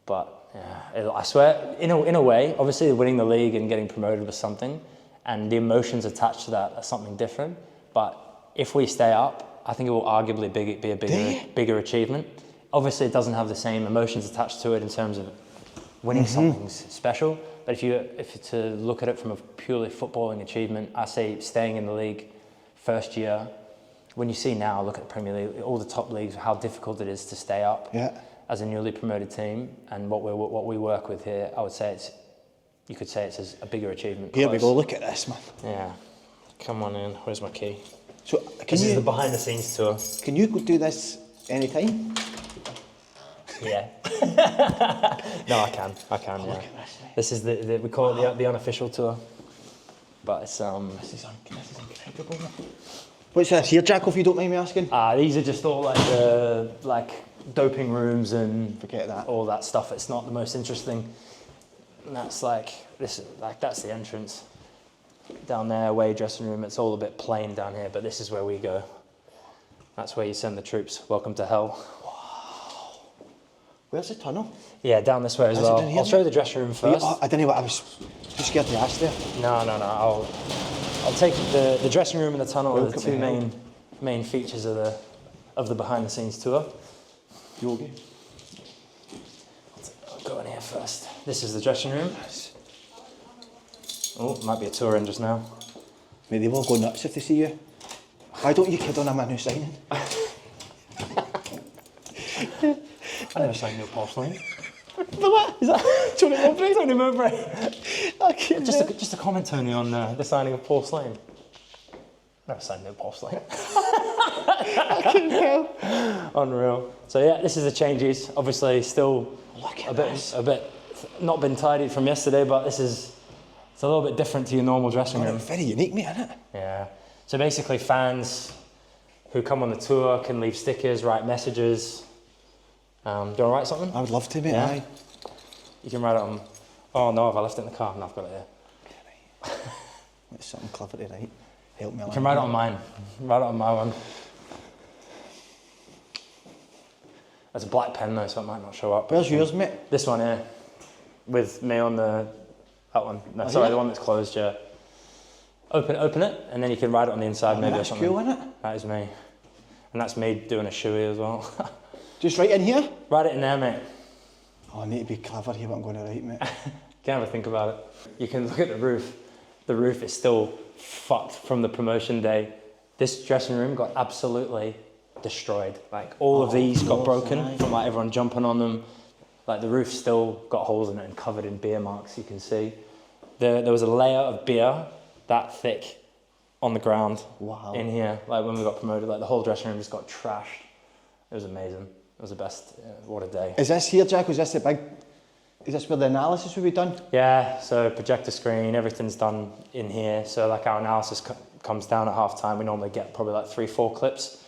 But yeah, I swear, in a way, obviously winning the league and getting promoted was something, and the emotions attached to that are something different. But if we stay up, I think it will arguably be a bigger achievement. Obviously, it doesn't have the same emotions attached to it in terms of winning something special. But if you to look at it from a purely footballing achievement, I say staying in the league first year. When you see now, look at the Premier League, all the top leagues, how difficult it is to stay up. Yeah. As a newly promoted team, and what we work with here, I would say you could say it's a bigger achievement. Here we go, look at this, man. Yeah, come on in, where's my key? So, this is the behind the scenes tour. Can you do this anytime? Yeah. No, I can, yeah. This is we call it the unofficial tour. But it's This is incredible. What's this here, Jack, if you don't mind me asking? These are just all like doping rooms and forget that. All that stuff. It's not the most interesting. And that's that's the entrance. Down there, away dressing room. It's all a bit plain down here, but this is where we go. That's where you send the troops. Welcome to hell. Wow. Where's the tunnel? Yeah, down this way as well. I'll show you the dressing room first. I don't know what I was too scared to ask there. No. I'll take the dressing room and the tunnel are the two main features of the behind the scenes tour. Yogi. I'll go in here first. This is the dressing room. Oh, might be a tour in just now. Mate, they will go nuts if they see you. Why don't you kid on a man who's signing? I never signed no Paul Slane. What? Is that Tony Mowbray? Tony Mowbray. Just a comment, Tony, on the signing of Paul Slane. Never signed no Paul Slane. Unreal. So yeah, this is the changes. Obviously, still a bit not been tidied from yesterday, but it's a little bit different to your normal dressing room. Very unique, mate, isn't it? Yeah. So basically, fans who come on the tour can leave stickers, write messages. Do you want to write something? I would love to, mate. Yeah. Aye. You can write it on. Oh no, have I left it in the car? No, I've got it here. Okay, right. It's something clever to write. Help me. You can write it on mine. Write it on my one. There's a black pen though, so it might not show up. Where's yours, mate? This one here, with me on that one. No, sorry, the one that's closed. Yeah. Open it, and then you can write it on the inside, maybe or something. That's cool, isn't it? That is me, and that's me doing a shoey as well. Just write in here? Write it in there, mate. Oh, I need to be clever here, what I'm going to write, mate. Can have a think about it. You can look at the roof. The roof is still fucked from the promotion day. This dressing room got absolutely destroyed. Like all of these got broken from like everyone jumping on them. Like the roof still got holes in it and covered in beer marks, you can see. There was a layer of beer that thick on the ground in here. Like when we got promoted, like the whole dressing room just got trashed. It was amazing. It was the best. What a day. Is this here, Jack? Is this where the analysis will be done? Yeah, so projector screen, everything's done in here. So like our analysis comes down at half time. We normally get probably like 3-4 clips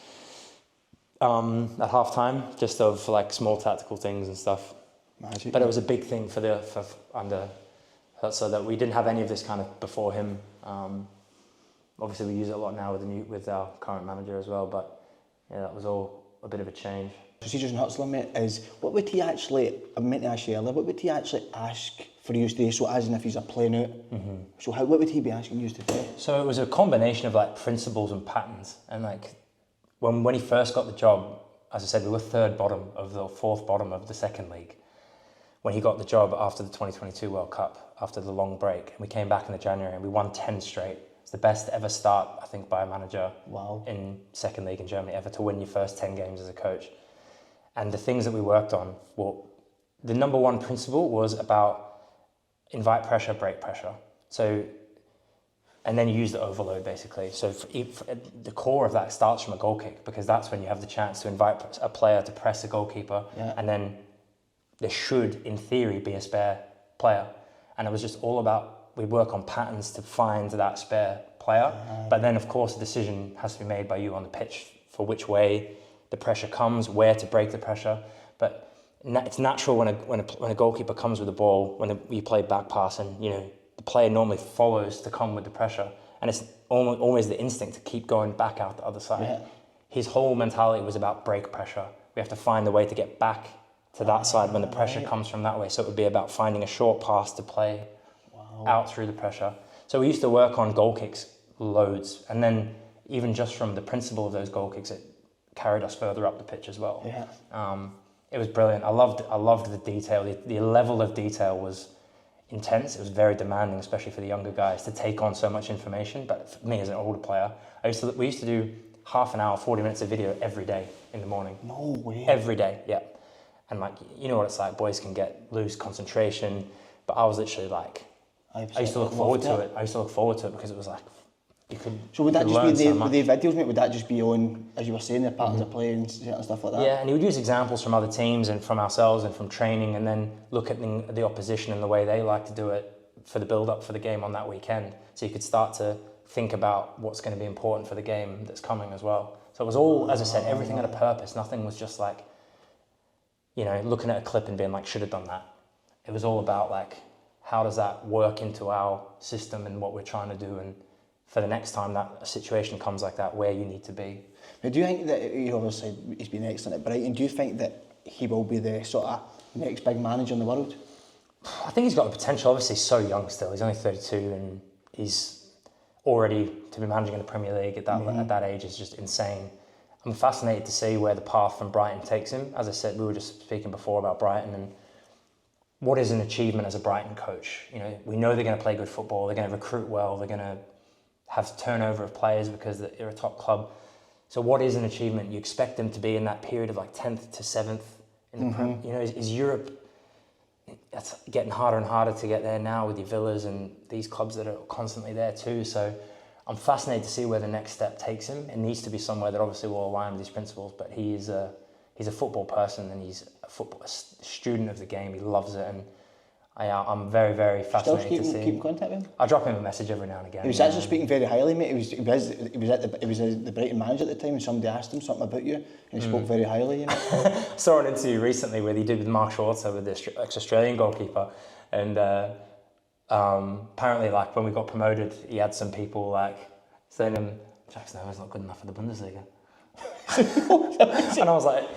at half time, just of like small tactical things and stuff. Magic. But it was a big thing so that we didn't have any of this kind of before him. Obviously we use it a lot now with our current manager as well, but yeah, that was all a bit of a change. Procedures in Hotspur, mate, is what would he actually, I meant to ask you earlier, what would he actually ask for you to do, so as in if he's a playing out? So what would he be asking you to do? So it was a combination of like principles and patterns, and like when he first got the job, as I said, we were fourth bottom of the second league. when he got the job after the 2022 World Cup, after the long break. And we came back in the January and we won 10 straight. It's the best ever start, I think, by a manager in second league in Germany ever, to win your first 10 games as a coach. And the things that we worked on, well, the number one principle was about invite pressure, break pressure. So, and then you use the overload basically. So the core of that starts from a goal kick, because that's when you have the chance to invite a player to press a goalkeeper, and then there should, in theory, be a spare player. And it was just all about, we work on patterns to find that spare player. But then, of course, the decision has to be made by you on the pitch for which way the pressure comes, where to break the pressure. But it's natural when a goalkeeper comes with the ball, when you play back pass, and the player normally follows to come with the pressure. And it's always the instinct to keep going back out the other side. Yeah. His whole mentality was about break pressure. We have to find a way to get back to that side when the pressure comes from that way. So it would be about finding a short pass to play out through the pressure. So we used to work on goal kicks loads. And then even just from the principle of those goal kicks, it carried us further up the pitch as well. Yeah. It was brilliant. I loved the detail. The level of detail was intense. It was very demanding, especially for the younger guys, to take on so much information. But for me as an older player, we used to do half an hour, 40 minutes of video every day in the morning. No way. Every day, yeah. And you know what it's like, boys can lose concentration, but I was literally like, I used to look forward to it. I used to look forward to it because it was like, you could. So would that just be the videos, mate? Would that just be on, as you were saying, the patterns of play and stuff like that? Yeah, and he would use examples from other teams and from ourselves and from training, and then look at the opposition and the way they like to do it for the build-up for the game on that weekend. So you could start to think about what's going to be important for the game that's coming as well. So it was all, as I said, everything had a purpose. Nothing was just like, looking at a clip and being like, should have done that. It was all about like, how does that work into our system and what we're trying to do, and for the next time that a situation comes like that, where you need to be. But do you think that, obviously he's been excellent at Brighton, do you think that he will be the sort of next big manager in the world? I think he's got the potential. Obviously he's so young still, he's only 32 and he's already to be managing in the Premier League at that age is just insane. I'm fascinated to see where the path from Brighton takes him. As I said, we were just speaking before about Brighton and what is an achievement as a Brighton coach. We know they're going to play good football, they're going to recruit well, they're going to have turnover of players because they're a top club. So what is an achievement? You expect them to be in that period of like 10th to 7th in the Prem. Is Europe, it's getting harder and harder to get there now with your Villas and these clubs that are constantly there too. So I'm fascinated to see where the next step takes him. It needs to be somewhere that obviously will align with these principles, but he's a football person and he's a student of the game. He loves it, and I'm very, very fascinated to see. Still keep in contact with him? I drop him a message every now and again. He was actually speaking very highly, mate. He was the Brighton manager at the time, and somebody asked him something about you, and he spoke very highly. Saw an interview recently where he did with Mark Schwarzer, with the ex-Australian goalkeeper, and apparently, like when we got promoted, he had some people like saying to him, "Jackson Owen's not good enough for the Bundesliga." And I was like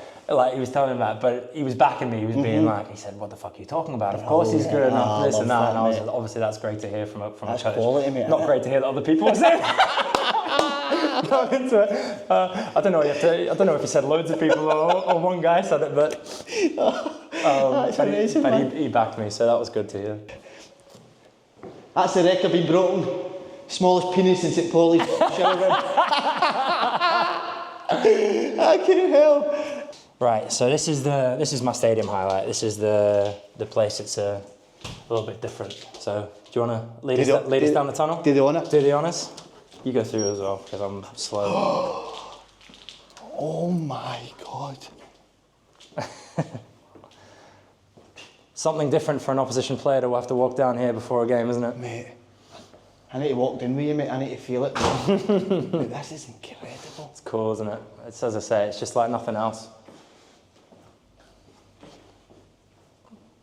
he was telling him that, but he was backing me. He was being like, he said, "What the fuck are you talking about? Of course he's good enough, this and that." And I was obviously that's great to hear from a coach. Quality, mate. Not great to hear that other people are saying. I don't know. I don't know if he said loads of people or one guy said it, but he backed me, so that was good to hear. That's the record being broken. Smallest penis in St Pauli. I can't help. Right, so this is my stadium highlight. This is the place. It's a little bit different. So do you want to lead us down the tunnel? Do the honour. Do the honours. You go through as well because I'm slow. Oh my God. Something different for an opposition player to have to walk down here before a game, isn't it? Mate, I need to walk in with you, mate. I need to feel it. Mate, this is incredible. It's cool, isn't it? It's, as I say, it's just like nothing else.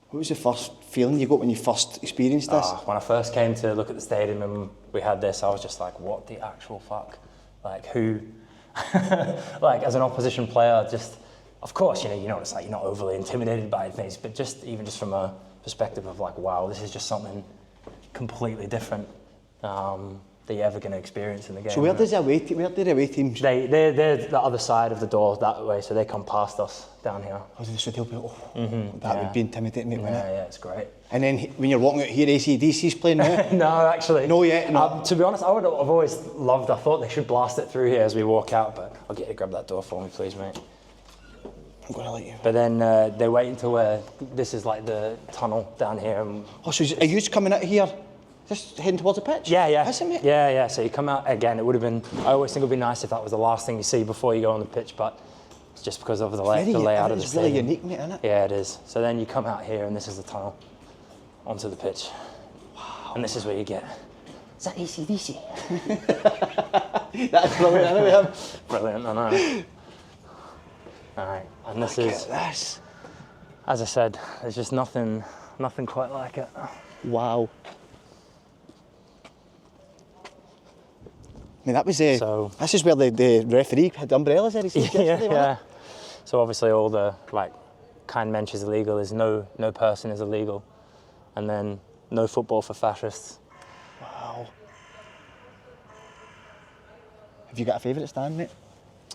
What was the first feeling you got when you first experienced this? When I first came to look at the stadium and we had this, I was just like, what the actual fuck? Like, who? Like, as an opposition player, just, of course, you know, it's like you're not overly intimidated by things, but just from a perspective of like, wow, this is just something completely different. that you're ever going to experience in the game. So where do the away teams? They're the other side of the door that way, so they come past us down here. Oh, so they'll be, that would be intimidating, mate, wouldn't it? Yeah, it's great. And then when you're walking out here, AC/DC's playing now? No, actually. No yet? No. To be honest, I've always loved, I thought they should blast it through here as we walk out, but I'll get you to grab that door for me, please, mate. I'm going to let you. But then they wait until this is like the tunnel down here. And oh, so are you coming out here, just heading towards the pitch? Yeah. Is it, mate? Yeah. So you come out again. It would have been. I always think it would be nice if that was the last thing you see before you go on the pitch, but it's just because of the layout of the stadium. It's really unique, mate, isn't it? Yeah, it is. So then you come out here, and this is the tunnel onto the pitch. Wow. And this is where you get. Is that AC/DC? That's brilliant, anyway. Brilliant, I know. All right, and this is. This. As I said, there's just nothing quite like it. Wow. I mean, that was this is where the referee had umbrellas there. Yeah. So obviously all the kind mensch is illegal is no person is illegal, and then no football for fascists. Wow. Have you got a favourite stand, mate?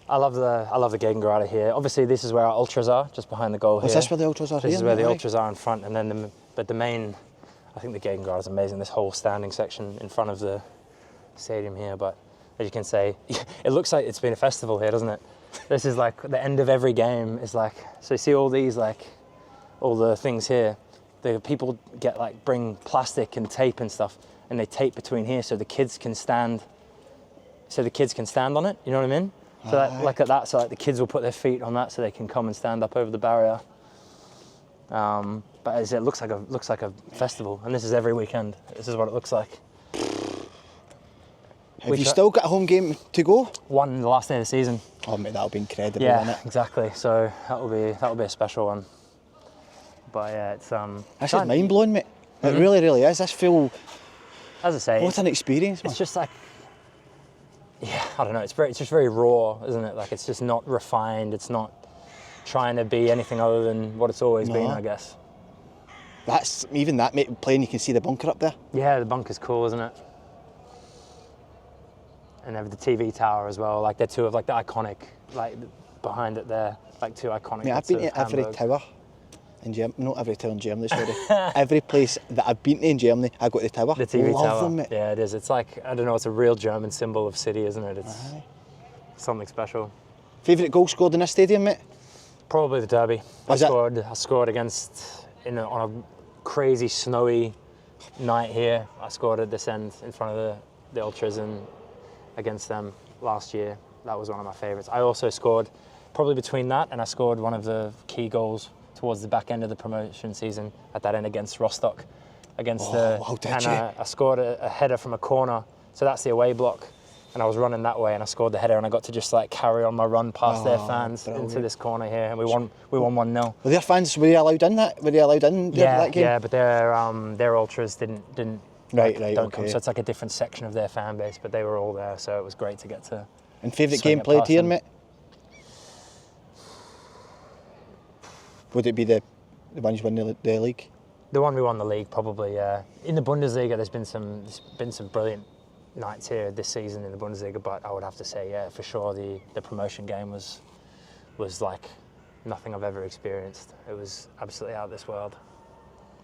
I love the Gegengerade here. Obviously, this is where our ultras are, just behind the goal here. Is this where the ultras are here? This is where the ultras are in front, and then the main. I think the Gegengerade is amazing. This whole standing section in front of the stadium here, but as you can see, it looks like it's been a festival here, doesn't it? This is like the end of every game. Is like so. You see all these all the things here. The people bring plastic and tape and stuff, and they tape between here so the kids can stand. So the kids can stand on it. You know what I mean? So the kids will put their feet on that so they can come and stand up over the barrier. But as it looks like a festival, and this is every weekend. This is what it looks like. Have you still got a home game to go? One the last day of the season. Oh mate, that'll be incredible. Yeah, won't it? Exactly. So that'll be a special one. But yeah, it's This is mind blowing, mate. It really, really is. This feel. As I say, what an experience, man. It's just I don't know. It's just very raw, isn't it? Like it's just not refined. It's not trying to be anything other than what it's always been, I guess. That's even that, mate. Playing, you can see the bunker up there. Yeah, the bunker's cool, isn't it? And they have the TV tower as well. Like they're two of the iconic, behind it there, two iconic. I've been to every tower in Germany. Not every tower in Germany, sorry. Every place that I've been to in Germany, I go to the tower. The TV tower. Them, mate. Yeah, it is. It's I don't know. It's a real German symbol of city, isn't it? It's something special. Favourite goal scored in this stadium, mate? Probably the derby. I scored against on a crazy snowy night here. I scored at this end in front of the ultras and against them last year. That was one of my favourites. I also scored probably between that and I scored one of the key goals towards the back end of the promotion season at that end against Rostock. I scored a header from a corner. So that's the away block. And I was running that way and I scored the header and I got to just carry on my run past their fans into this corner here and we won 1-0. Were their fans, were they allowed in that? Were they allowed in that game? Yeah, but their ultras didn't don't come. So it's a different section of their fan base, but they were all there, so it was great to get to. And favourite game played here, mate? Would it be the one you won the league? The one we won the league, probably. In the Bundesliga, there's been some brilliant nights here this season in the Bundesliga, but I would have to say, for sure, the promotion game was like nothing I've ever experienced. It was absolutely out of this world.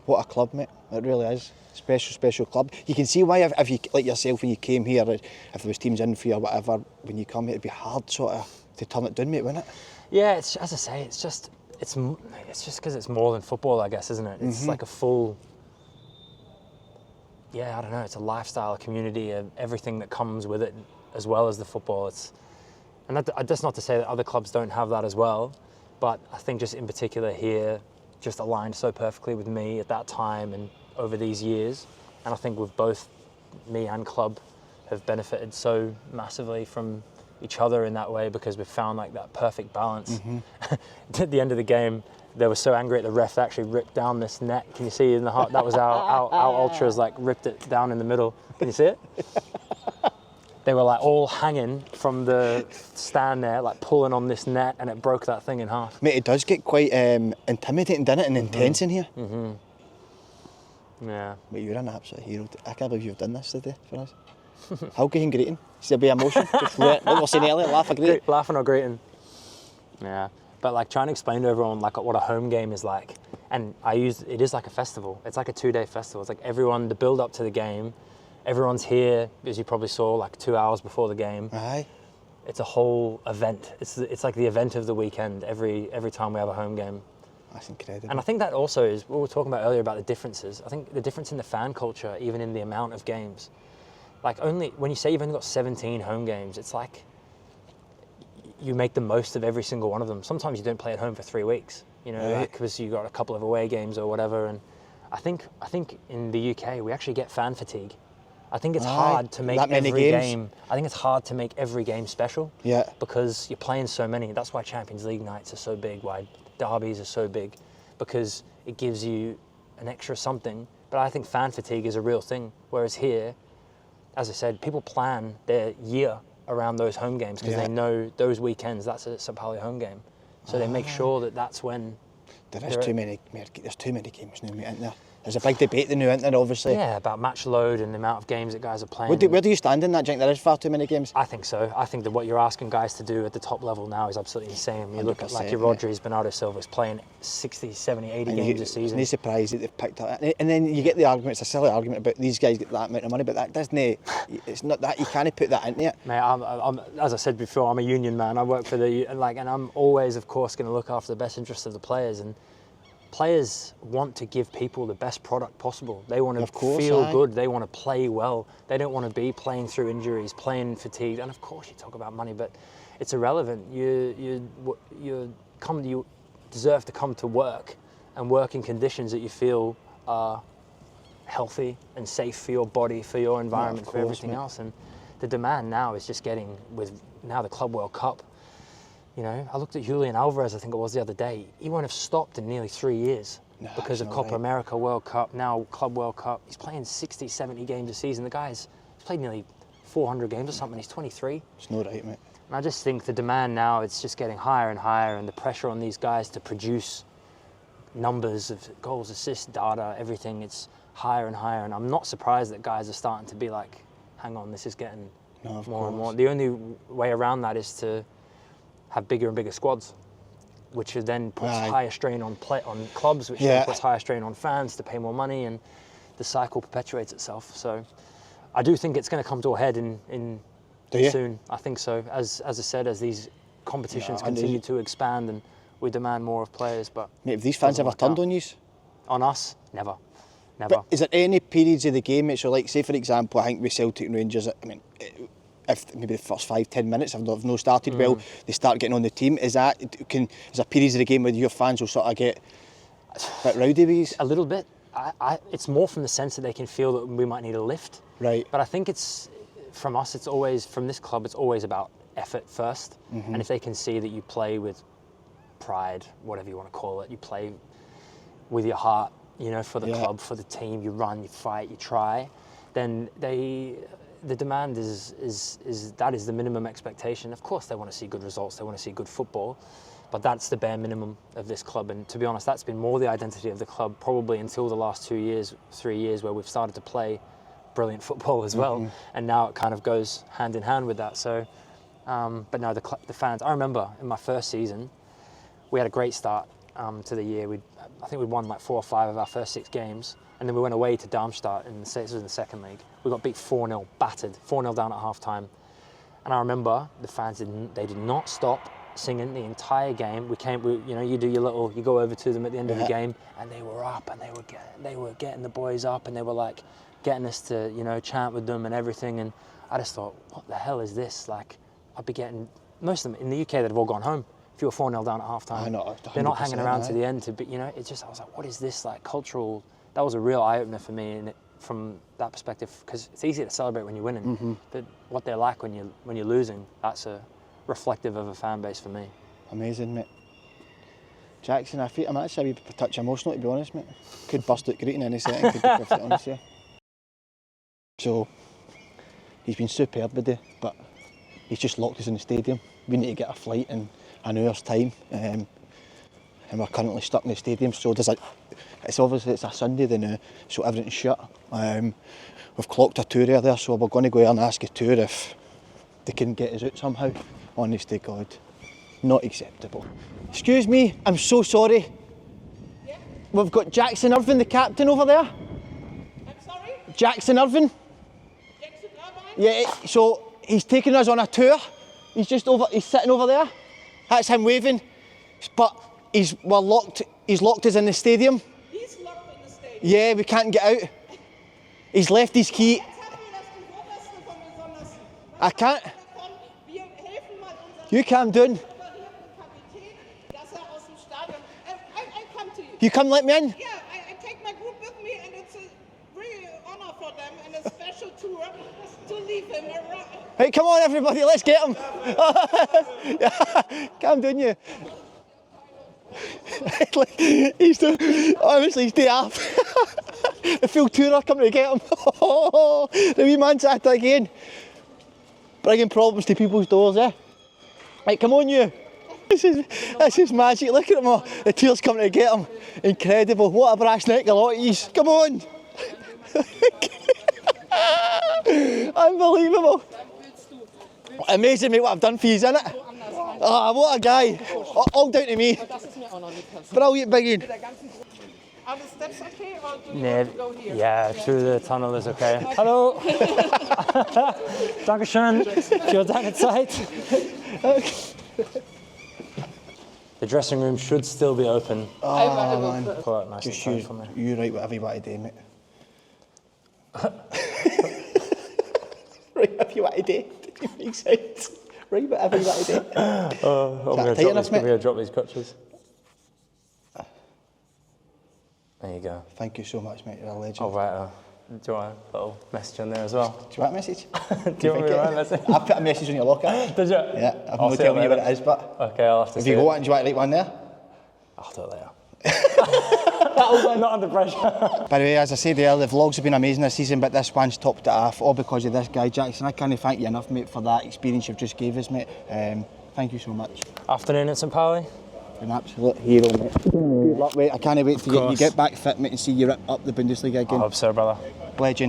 What a club, mate. It really is. Special club. You can see why, if you, like yourself, when you came here, if there was teams in for you or whatever, when you come here, it'd be hard to turn it down, mate, wouldn't it? Yeah, as I say, it's just because it's more than football, I guess, isn't it? It's like a full... Yeah, I don't know, it's a lifestyle, a community, everything that comes with it, as well as the football. That's not to say that other clubs don't have that as well, but I think just in particular here, just aligned so perfectly with me at that time and over these years. And I think we've both, me and club, have benefited so massively from each other in that way because we've found that perfect balance. At the end of the game, they were so angry at the ref, they actually ripped down this net. Can you see in the heart? That was our ultras ripped it down in the middle. Can you see it? They were all hanging from the stand there, pulling on this net, and it broke that thing in half. Mate, it does get quite intimidating, doesn't it, and intense in here. Yeah. Mate, you're an absolute hero. I can't believe you've done this today for us. How can you greeting? Is there a bit of emotion? Just what we were saying earlier, laugh or greet? Laughing or greeting. Yeah. But like trying to explain to everyone like what a home game is like. And it is like a festival. It's like a 2-day festival. It's like everyone, the build up to the game, everyone's here, as you probably saw, like 2 hours before the game. Aye. It's a whole event. It's like the event of the weekend every time we have a home game. That's incredible. And I think that also is what we were talking about earlier about the differences. I think the difference in the fan culture, even in the amount of games. Like when you say you've only got 17 home games, it's like you make the most of every single one of them. Sometimes you don't play at home for 3 weeks, you know, because you got a couple of away games or whatever. And I think in the UK we actually get fan fatigue. I think it's hard to make every game. I think it's hard to make every game special. Yeah. Because you're playing so many. That's why Champions League nights are so big. Why derbies are so big, because it gives you an extra something. But I think fan fatigue is a real thing. Whereas here, as I said, people plan their year around those home games because they know those weekends, that's a St Pauli home game. So they make sure that that's when... There's too many games now, mate, isn't there? There's a big debate now, isn't there, obviously? Yeah, about match load and the amount of games that guys are playing. Where do you stand in that, do you think there is far too many games? I think so. I think that what you're asking guys to do at the top level now is absolutely insane. You look at like your Rodri's, Bernardo Silva's playing 60, 70, 80 games a season. No surprise that they've picked up. And then you get the argument, it's a silly argument about these guys get that amount of money, but that doesn't, it's not that, you can't put that into it. Mate, I'm, as I said before, I'm a union man. I work for and I'm always, of course, going to look after the best interests of the players. And players want to give people the best product possible. They want to feel good. They want to play well. They don't want to be playing through injuries, playing fatigued. And of course, you talk about money, but it's irrelevant. You deserve to come to work and work in conditions that you feel are healthy and safe for your body, for your environment, for everything else. And the demand now is just getting, with now the Club World Cup. You know, I looked at Julian Alvarez, I think it was the other day. He won't have stopped in nearly 3 years because of Copa America, World Cup, now Club World Cup. He's playing 60, 70 games a season. The guy's played nearly 400 games or something. He's 23. It's not right, mate. And I just think the demand now, it's just getting higher and higher, and the pressure on these guys to produce numbers of goals, assists, data, everything, it's higher and higher. And I'm not surprised that guys are starting to be like, hang on, this is getting more and more. The only way around that is to have bigger and bigger squads, which then puts higher strain on clubs, which then puts higher strain on fans to pay more money, and the cycle perpetuates itself. So I do think it's going to come to a head in soon. I think so. As I said, as these competitions continue to expand and we demand more of players. But mate, have these fans ever turned on you? On us? Never. But is there any periods of the game, mate? So like, say for example, I think with Celtic and Rangers, I mean, if maybe the first 5-10 minutes have no started well, they start getting on the team. Is there periods of the game where your fans will sort of get a bit rowdy with you? A little bit. It's more from the sense that they can feel that we might need a lift. Right. But I think it's, from us, it's always, from this club, it's always about effort first. And if they can see that you play with pride, whatever you want to call it, you play with your heart, you know, for the club, for the team, you run, you fight, you try, then the demand is that is the minimum expectation. Of course, they want to see good results, they want to see good football, but that's the bare minimum of this club. And to be honest, that's been more the identity of the club probably until the last 2 years, 3 years, where we've started to play brilliant football as well. And now it kind of goes hand in hand with that. So, but no, the fans. I remember in my first season, we had a great start to the year. I think we won like 4 or 5 of our first 6 games. And then we went away to Darmstadt, this was in the second league. We got beat 4-0, battered, 4-0 down at half-time. And I remember the fans did not stop singing the entire game. You do your little, you go over to them at the end of the game, and they were up, and they were getting the boys up, and they were like getting us to, you know, chant with them and everything. And I just thought, what the hell is this? Like, I'd be getting, most of them in the UK, they'd have all gone home. If you were 4-0 down at half-time, they're not hanging around to the end. You know, it's just, I was like, what is this, like, cultural? That was a real eye-opener for me, and from that perspective, because it's easy to celebrate when you're winning, but what they're like when you're losing, that's a reflective of a fan base for me. Amazing, mate. Jackson, I'm actually a wee touch emotional, to be honest, mate. Could bust out greeting any second, to be perfectly honest with you. So, he's been superb today, but he's just locked us in the stadium. We need to get a flight in an hour's time. and we're currently stuck in the stadium. So it's obviously it's a Sunday now, so everything's shut. We've clocked a tour there, so we're going to go there and ask a tour if they can get us out somehow. Honest to God, not acceptable. Excuse me, I'm so sorry. Yeah. We've got Jackson Irvine, the captain, over there. I'm sorry? Jackson Irvine. Jackson Irvine? Yeah, so he's taking us on a tour. He's sitting over there. That's him waving. But he's locked us in the stadium. He's locked in the stadium? Yeah, we can't get out. He's left his key. I can't. You calm down. You come let me in? Yeah, I take my group with me, and it's a real honor for them and a special tour to leave him around. Hey, come on everybody, let's get him. Calm down, you. Honestly, he's day off. The full tour are coming to get him. The wee man's at it again. Bringing problems to people's doors, eh? Right, come on you. This is magic, look at him all. The tour's coming to get him. Incredible, what a brass neck a lot of yous. Come on. Unbelievable. Amazing mate what I've done for yous, innit? Ah, what a guy. All down to me. Brilliant biggin. Are the steps okay, or do you Nee, want to go here? yeah, through the tunnel is okay. Hallo. Dankeschön für deine Zeit. The dressing room should still be open. Oh man. Quite nice. Just you write whatever you want to do, mate. Right, whatever you want to do. It makes sense. Right, whatever you want to do. I'm going to drop these crutches. There you go. Thank you so much, mate. You're a legend. All right. Do you want a little message on there as well? Do you want a message? Do you want me to write a message? I put a message on your locker. Did you? Yeah, I'm not telling you what it is, but... Okay, I'll have to if see you it. go on, do you want to write one there? I'll do it later. Not under pressure. By the way, as I said earlier, the vlogs have been amazing this season, but this one's topped it off, all because of this guy, Jackson. I can't thank you enough, mate, for that experience you've just gave us, mate. Thank you so much. Afternoon at St Pauli. An absolute hero, mate. Good luck, mate. I can't wait to get you get back fit, mate, and see you up the Bundesliga again. I hope so, brother. Legend.